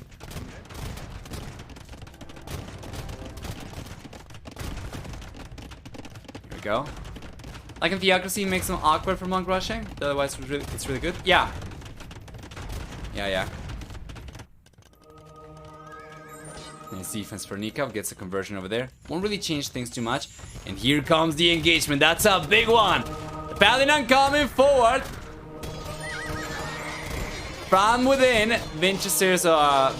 Here we go. Like in Theocracy makes them awkward for monk rushing. Otherwise, it's really good. Yeah. Yeah. Nice defense for Nicov, gets a conversion over there. Won't really change things too much. And here comes the engagement. That's a big one. The Paladin coming forward from within Vinchester's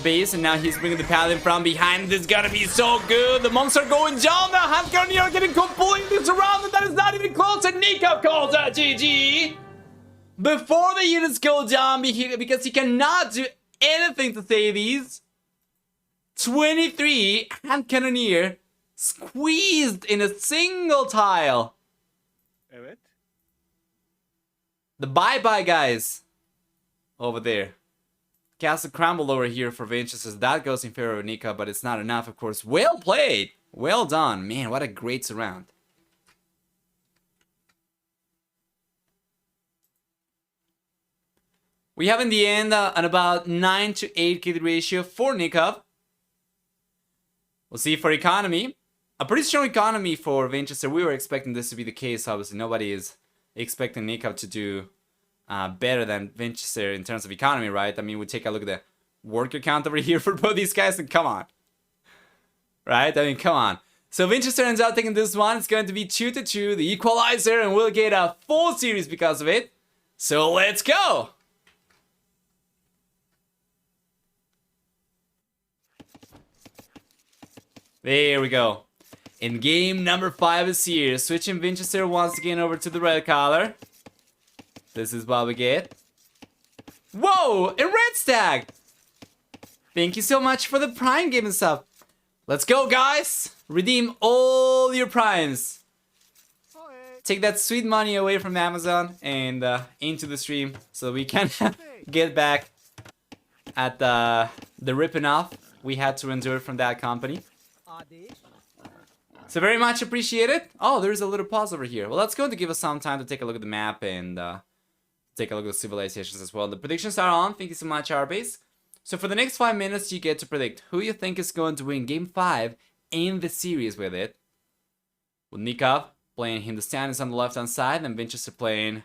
base, and now he's bringing the Paladin from behind. This is gonna be so good. The monks are going down. The hand cannoneer are getting completely surrounded. That is not even close. And Nicov calls that GG before the units go down because he cannot do anything to save these. 23 hand cannoneer squeezed in a single tile. Evet. The bye-bye guys over there. Castle crumble over here for Vinchester. That goes in favor of Nicov, but it's not enough, of course. Well played! Well done. Man, what a great surround. We have in the end an about 9 to 8 kill ratio for Nicov. We'll see for economy. A pretty strong economy for Vinchester. We were expecting this to be the case, obviously. Nobody is expecting Nicov to do better than Vinchester in terms of economy, right? I mean, we take a look at the worker count over here for both these guys, and come on. Right? I mean, come on. So Vinchester ends up taking this one. It's going to be 2-2, the equalizer, and we'll get a full series because of it. So let's go! There we go. In game number 5 is here. Switching Vinchester once again over to the red color. This is what we get. Whoa! A red stag! Thank you so much for the prime game and stuff. Let's go, guys! Redeem all your primes. Take that sweet money away from Amazon and into the stream so we can get back at the ripping off we had to endure from that company. So very much appreciated. Oh, there's a little pause over here. Well, that's going to give us some time to take a look at the map and take a look at the civilizations as well. The predictions are on. Thank you so much, Arbase. So for the next 5 minutes, you get to predict who you think is going to win Game 5 in the series with it. With Nicov playing Hindustanis on the left-hand side and Vinchester playing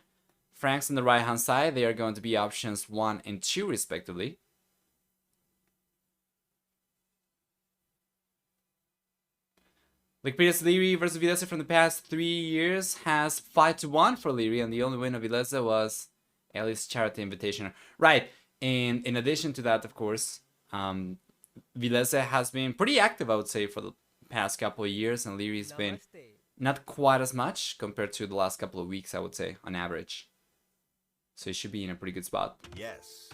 Franks on the right-hand side. They are going to be options 1 and 2 respectively. Like previous, Leary versus Vilesa from the past 3 years has 5-1 for Leary, and the only win of Vilesa was Ellie's Charity Invitational. Right, and in addition to that, of course, Vilesa has been pretty active, I would say, for the past couple of years, and Leary's been not quite as much compared to the last couple of weeks, I would say, on average. So he should be in a pretty good spot. Yes.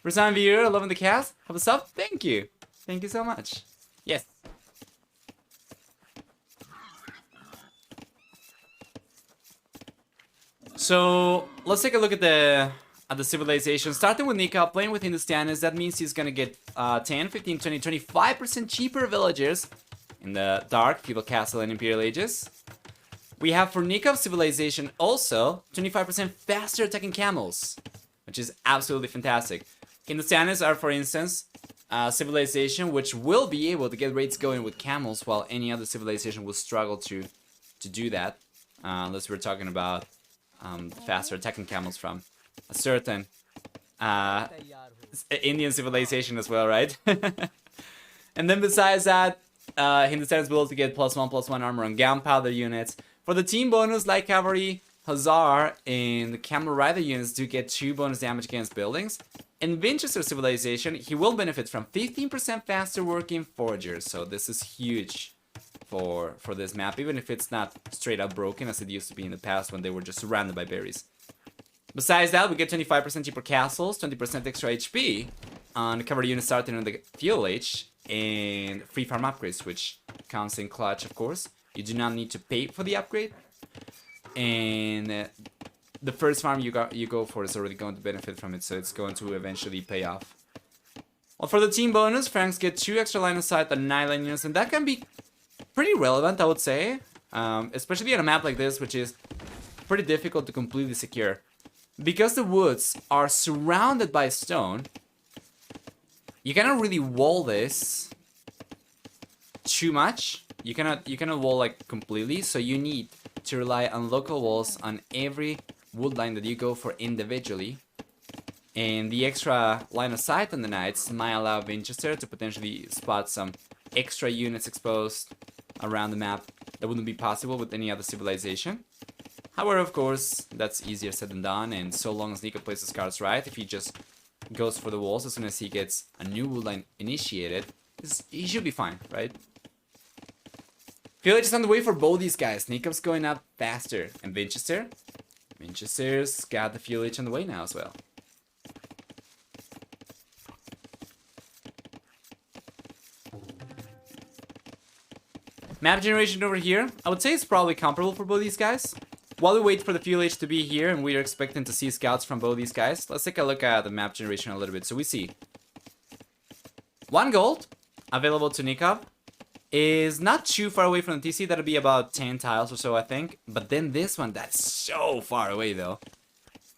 First time viewer, loving the cast. Have a sub? Thank you. Thank you so much. Yes. So let's take a look at the civilization. Starting with Nicov, playing with Hindustanis, that means he's gonna get 10, 15, 20, 25% cheaper villagers in the Dark, Feudal Castle, and Imperial Ages. We have for Nicov civilization also 25% faster attacking camels, which is absolutely fantastic. Hindustanis are, for instance, civilization which will be able to get raids going with camels, while any other civilization will struggle to do that, unless we're talking about faster attacking camels from a certain Indian civilization as well, right? And then besides that, Hindustanis will be able to get +1/+1 armor on gunpowder units. For the team bonus, Light Cavalry, Hussar, and the Camel Rider units do get 2 bonus damage against buildings. In Vinchester civilization, he will benefit from 15% faster working foragers, so this is huge for this map, even if it's not straight up broken as it used to be in the past when they were just surrounded by berries. Besides that, we get 25% cheaper castles, 20% extra HP on the cavalry units starting on the fuel age, and free farm upgrades, which counts in clutch, of course. You do not need to pay for the upgrade, and the first farm you go for is already going to benefit from it, so it's going to eventually pay off. Well, for the team bonus, Franks get 2 extra line of sight on 9 line units, and that can be pretty relevant, I would say, especially on a map like this, which is pretty difficult to completely secure. Because the woods are surrounded by stone, you cannot really wall this too much. You cannot wall like completely, so you need to rely on local walls on every wood line that you go for individually. And the extra line of sight on the knights might allow Vinchester to potentially spot some extra units exposed around the map that wouldn't be possible with any other civilization. However, of course, that's easier said than done, and so long as Nicov plays his cards right, if he just goes for the walls as soon as he gets a new wood line initiated, he should be fine, right? Village is on the way for both these guys. Nicov's going up faster, and Vinchester's got the fuel H on the way now as well. Map generation over here, I would say it's probably comparable for both these guys. while we wait for the fuel age to be here, and we are expecting to see scouts from both these guys, let's take a look at the map generation a little bit. So we see 1 gold available to Nicov. Is not too far away from the TC. That'll be about 10 tiles or so, I think. But then this one, that's so far away, though.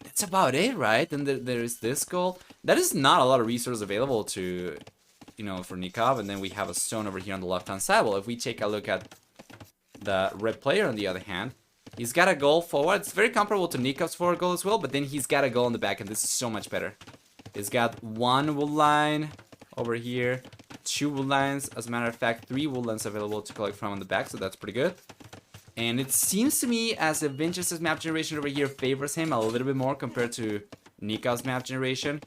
That's about it, right? Then there is this gold. That is not a lot of resources available to, you know, for Nicov. And then we have a stone over here on the left-hand side. Well, if we take a look at the red player, on the other hand, he's got a goal forward. It's very comparable to Nikov's forward goal as well. But then he's got a goal in the back, and this is so much better. He's got 1 wood line over here. 2 wood lines, as a matter of fact, 3 wood lines available to collect from on the back, so that's pretty good. And it seems to me as if Vinchester's map generation over here favors him a little bit more compared to Nikov's map generation.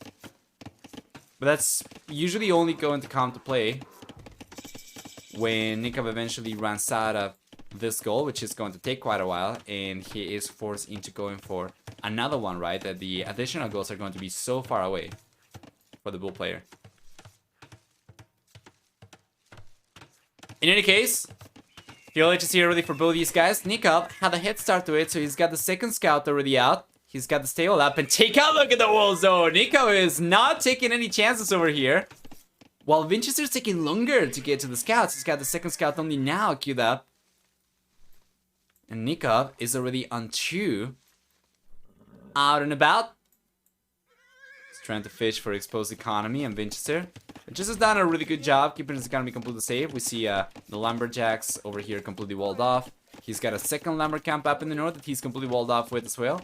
But that's usually only going to come to play when Nicov eventually runs out of this goal, which is going to take quite a while, and he is forced into going for another one, right? That the additional goals are going to be so far away for the bull player. In any case, fuel age is here already for both these guys. Nicov had a head start to it, so he's got the second scout already out. He's got the stable up, and take a look at the wall zone. Nicov is not taking any chances over here. While Vinchester's taking longer to get to the scouts. He's got the second scout only now queued up. And Nicov is already on 2. Out and about. He's trying to fish for exposed economy, and Vinchester just has done a really good job keeping his economy completely safe. We see the lumberjacks over here completely walled off. He's got a second lumber camp up in the north that he's completely walled off with as well.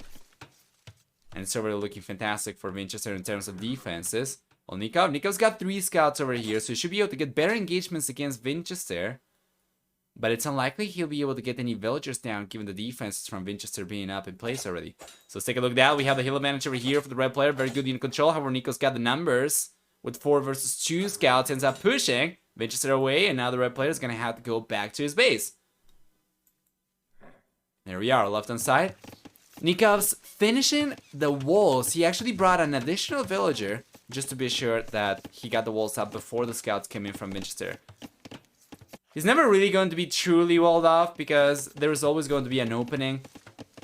And it's already looking fantastic for Vinchester in terms of defenses. Well, Nikov's got 3 scouts over here, so he should be able to get better engagements against Vinchester. But it's unlikely he'll be able to get any villagers down given the defenses from Vinchester being up in place already. So let's take a look at that. We have the hill advantage over here for the red player. Very good unit control. However, Nikov's got the numbers. With 4 versus 2 scouts, ends up pushing Vinchester away, and now the red player is going to have to go back to his base. There we are, left hand side. Nikov's finishing the walls. He actually brought an additional villager just to be sure that he got the walls up before the scouts came in from Vinchester. He's never really going to be truly walled off because there's always going to be an opening,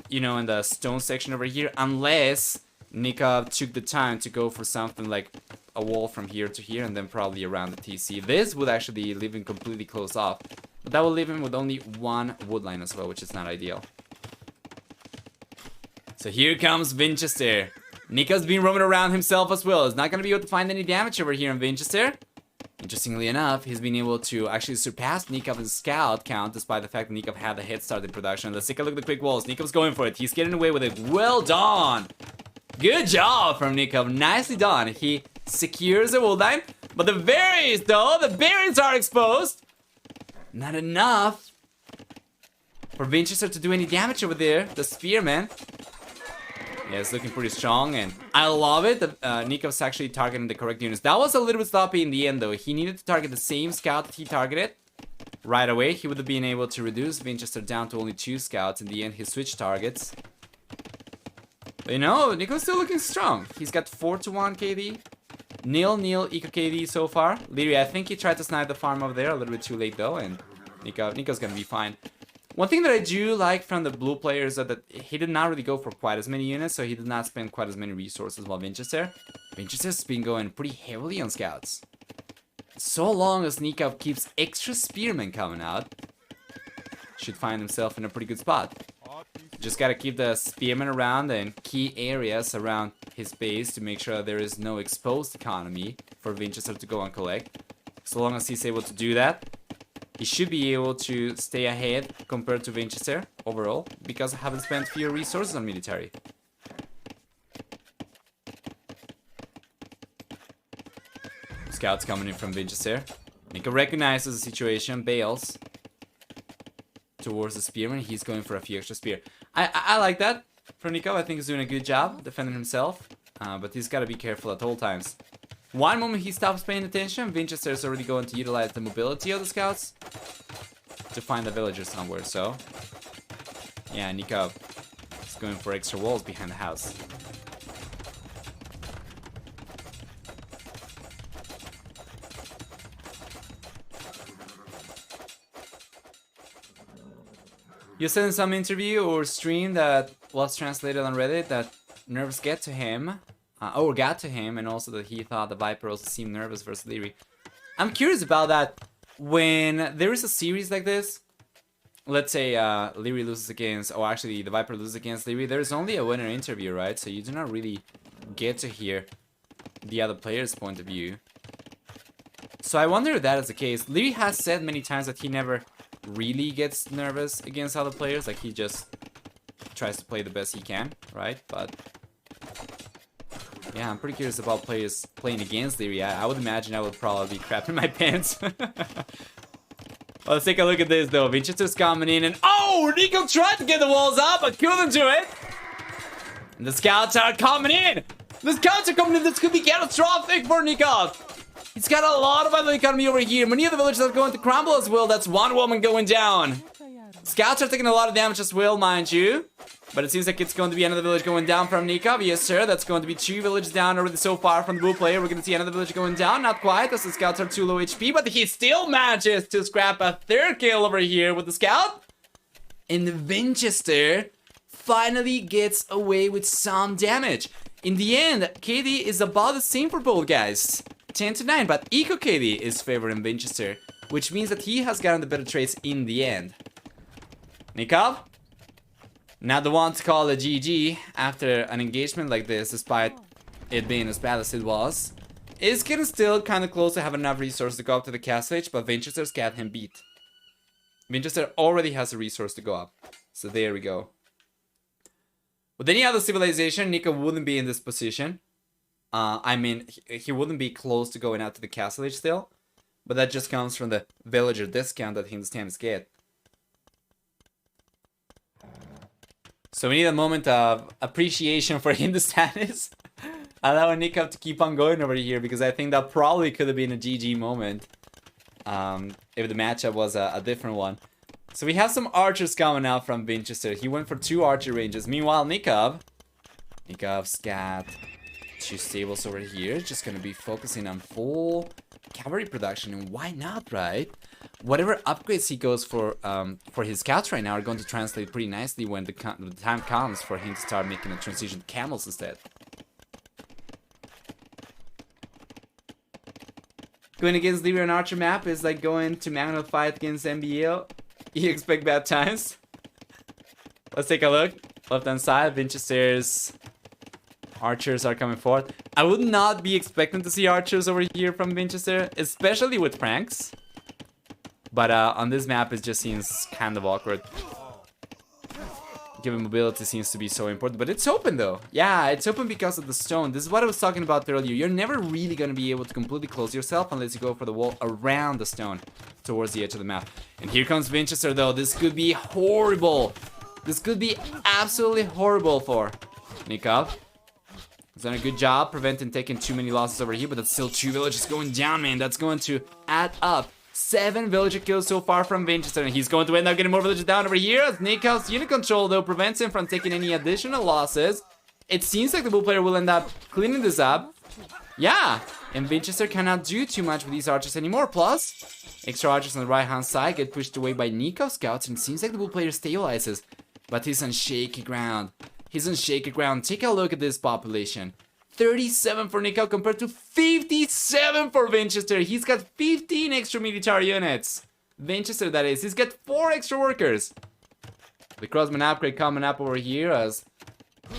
you know, in the stone section over here, unless Nicov took the time to go for something like a wall from here to here and then probably around the TC. This would actually leave him completely closed off, but that will leave him with only 1 wood line as well, which is not ideal. So here comes Vinchester. Nikov's been roaming around himself as well. He's not going to be able to find any damage over here in Vinchester. Interestingly enough, he's been able to actually surpass Nikov's scout count despite the fact that Nicov had the head start in production. Let's take a look at the quick walls. Nikov's going for it. He's getting away with it. Well done. Good job from Nicov. Nicely done. He secures the wood line, but the berries, though, the berries are exposed. Not enough for Vinchester to do any damage over there. The spearman. Yeah, it's looking pretty strong, and I love it that Nikov's actually targeting the correct units. That was a little bit sloppy in the end, though. He needed to target the same scout that he targeted right away. He would have been able to reduce Vinchester down to only 2 scouts. In the end, he switched targets. But you know, Nicov's still looking strong. He's got 4-1 KD. 0-0 Eco KD so far. Literally, I think he tried to snipe the farm over there a little bit too late, though, and Nikov's gonna be fine. One thing that I do like from the blue player is that he did not really go for quite as many units, so he did not spend quite as many resources while Vinchester's been going pretty heavily on scouts. So long as Nicov keeps extra spearmen coming out, should find himself in a pretty good spot. Just gotta keep the spearmen around and key areas around his base to make sure that there is no exposed economy for Vinchester to go and collect. So long as he's able to do that, he should be able to stay ahead compared to Vinchester overall, because I haven't spent fewer resources on military. Scouts coming in from Vinchester. Nicov recognizes the situation, bails towards the spearman. He's going for a few extra spear. I like that from Nicov. I think he's doing a good job defending himself, but he's got to be careful at all times. One moment he stops paying attention, Vinchester is already going to utilize the mobility of the scouts to find the villagers somewhere. So yeah, Nicov is going for extra walls behind the house. You said in some interview or stream that was translated on Reddit that nerves get to him, or got to him, and also that he thought the Viper also seemed nervous versus Leary. I'm curious about that. When there is a series like this, let's say Leary loses against, or actually the Viper loses against Leary, there's only a winner interview, right? So you do not really get to hear the other player's point of view. So I wonder if that is the case. Leary has said many times that he never really gets nervous against other players, like he just tries to play the best he can, right? But yeah, I'm pretty curious about players playing against Leary. I would imagine I would probably be crapping my pants. Let's take a look at this though. Vinchester's coming in and oh, Nicov tried to get the walls up but couldn't do it. And the scouts are coming in. The scouts are coming in. This could be catastrophic for Nicov. He's got a lot of other economy over here. Many of the villages are going to crumble as well. That's one woman going down. Scouts are taking a lot of damage as well, mind you. But it seems like it's going to be another village going down from Nicov. Yes, sir. That's going to be 2 villages down already so far from the blue player. We're going to see another village going down. Not quite, as the scouts are too low HP. But he still manages to scrap a 3rd kill over here with the scout. And Vinchester finally gets away with some damage. In the end, KD is about the same for both guys. 10-9, but Eco KD is favoring Vinchester, which means that he has gotten the better trades in the end. Nicov, not the one to call a GG after an engagement like this, despite it being as bad as it was. Is getting still kind of close to have enough resources to go up to the castle edge, but Vinchester's got him beat. Vinchester already has a resource to go up, so there we go. With any other civilization, Nicov wouldn't be in this position. I mean, he wouldn't be close to going out to the castle edge still. But that just comes from the villager discount that Hindustanis get. So we need a moment of appreciation for Hindustanis. Allowing Nicov to keep on going over here, because I think that probably could have been a GG moment. If the matchup was a different one. So we have some archers coming out from Vinchester. He went for 2 archer ranges. Meanwhile, Nicov's got 2 stables over here. Just gonna be focusing on full cavalry production, and why not, right? Whatever upgrades he goes for his scouts right now are going to translate pretty nicely when the time comes for him to start making a transition to camels instead. Going against Leary on Archer map is like going to Magno fight against MBL. You expect bad times? Let's take a look. Left hand side, Vinchester's archers are coming forward. I would not be expecting to see archers over here from Vinchester, especially with pranks. But on this map, it just seems kind of awkward. Given mobility seems to be so important, but it's open though. Yeah, it's open because of the stone. This is what I was talking about earlier. You're never really going to be able to completely close yourself unless you go for the wall around the stone towards the edge of the map. And here comes Vinchester though. This could be horrible. This could be absolutely horrible for Nicov. He's done a good job preventing taking too many losses over here, but that's still 2 villages going down, man. That's going to add up. 7 villager kills so far from Vinchester, and he's going to end up getting more villagers down over here as Nicov's unit control, though, prevents him from taking any additional losses. It seems like the blue player will end up cleaning this up. Yeah, and Vinchester cannot do too much with these archers anymore. Plus, extra archers on the right-hand side get pushed away by Nicov scouts, and it seems like the blue player stabilizes. But he's on shaky ground. He's on shaky ground. Take a look at this population. 37 for Nicov compared to 57 for Vinchester. He's got 15 extra military units. Vinchester, that is. He's got 4 extra workers. The crossman upgrade coming up over here, as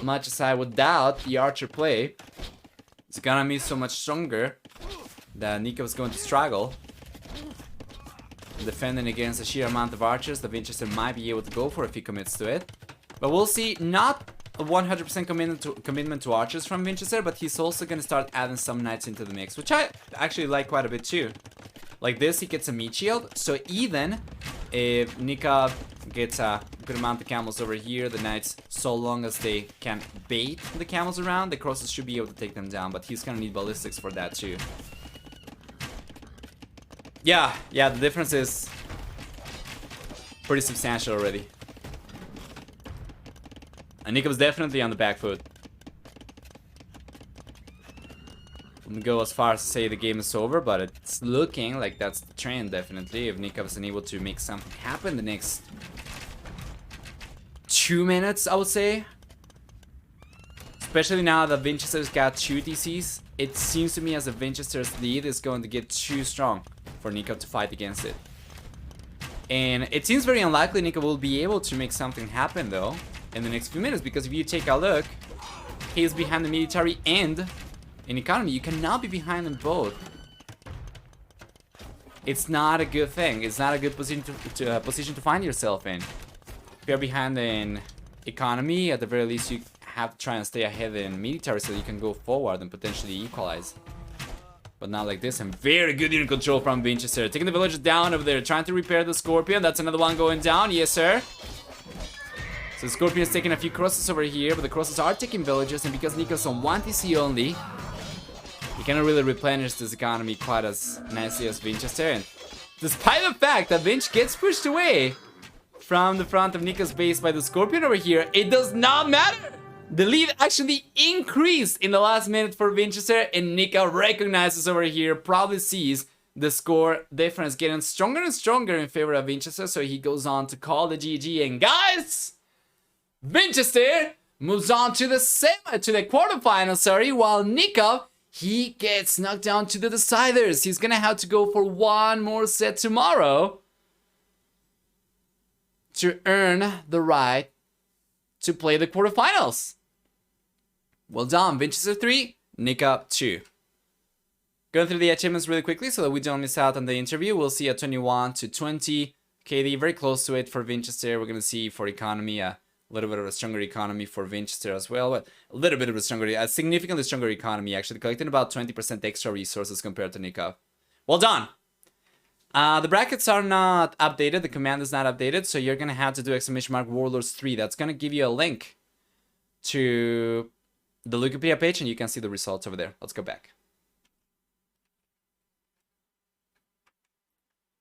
much as I would doubt the archer play. It's gonna be so much stronger that Nikov's going to struggle defending against the sheer amount of archers that Vinchester might be able to go for if he commits to it. But we'll see. Not a 100% commitment to archers from Vinchester, but he's also going to start adding some knights into the mix, which I actually like quite a bit too. Like this, he gets a meat shield, so even if Nicov gets a good amount of camels over here, the knights, so long as they can bait the camels around, the crosses should be able to take them down, but he's going to need ballistics for that too. Yeah, the difference is pretty substantial already. And Nicov's definitely on the back foot. Wouldn't go as far as to say the game is over, but it's looking like that's the trend, definitely. If Nicov is unable to make something happen the next 2 minutes, I would say. Especially now that Vinchester's got 2 DCs. It seems to me as if Vinchester's lead is going to get too strong for Nicov to fight against it. And it seems very unlikely Nicov will be able to make something happen though in the next few minutes, because if you take a look, he's behind the military and in economy. You cannot be behind them both. It's not a good thing. It's not a good position to find yourself in. If you're behind in economy, at the very least you have to try and stay ahead in military so you can go forward and potentially equalize. But not like this. And very good unit control from Vinchester. Taking the villagers down over there, trying to repair the Scorpion. That's another one going down. Yes, sir. So Scorpion is taking a few crosses over here, but the crosses are taking villages, and because Nicov's on 1 TC only, he cannot really replenish this economy quite as nicely as Vinchester. And despite the fact that Vinch gets pushed away from the front of Nicov's base by the Scorpion over here, it does not matter. The lead actually increased in the last minute for Vinchester, and Nicov recognizes over here, probably sees the score difference getting stronger and stronger in favor of Vinchester, so he goes on to call the GG. And guys, Vinchester moves on to the quarterfinals, sorry, while Nicov, he gets knocked down to the deciders. He's gonna have to go for one more set tomorrow to earn the right to play the quarterfinals. Well done, Vinchester 3, Nicov 2. Going through the achievements really quickly so that we don't miss out on the interview. We'll see a 21 to 20 KD, very close to it for Vinchester. We're gonna see for economy a little bit of a stronger economy for Vinchester as well, but a little bit of a significantly stronger economy, actually collecting about 20% extra resources compared to Nicov. Well done. The brackets are not updated, the command is not updated, so you're gonna have to do !Warlords 3. That's gonna give you a link to the Wikipedia page, and you can see the results over there. Let's go back.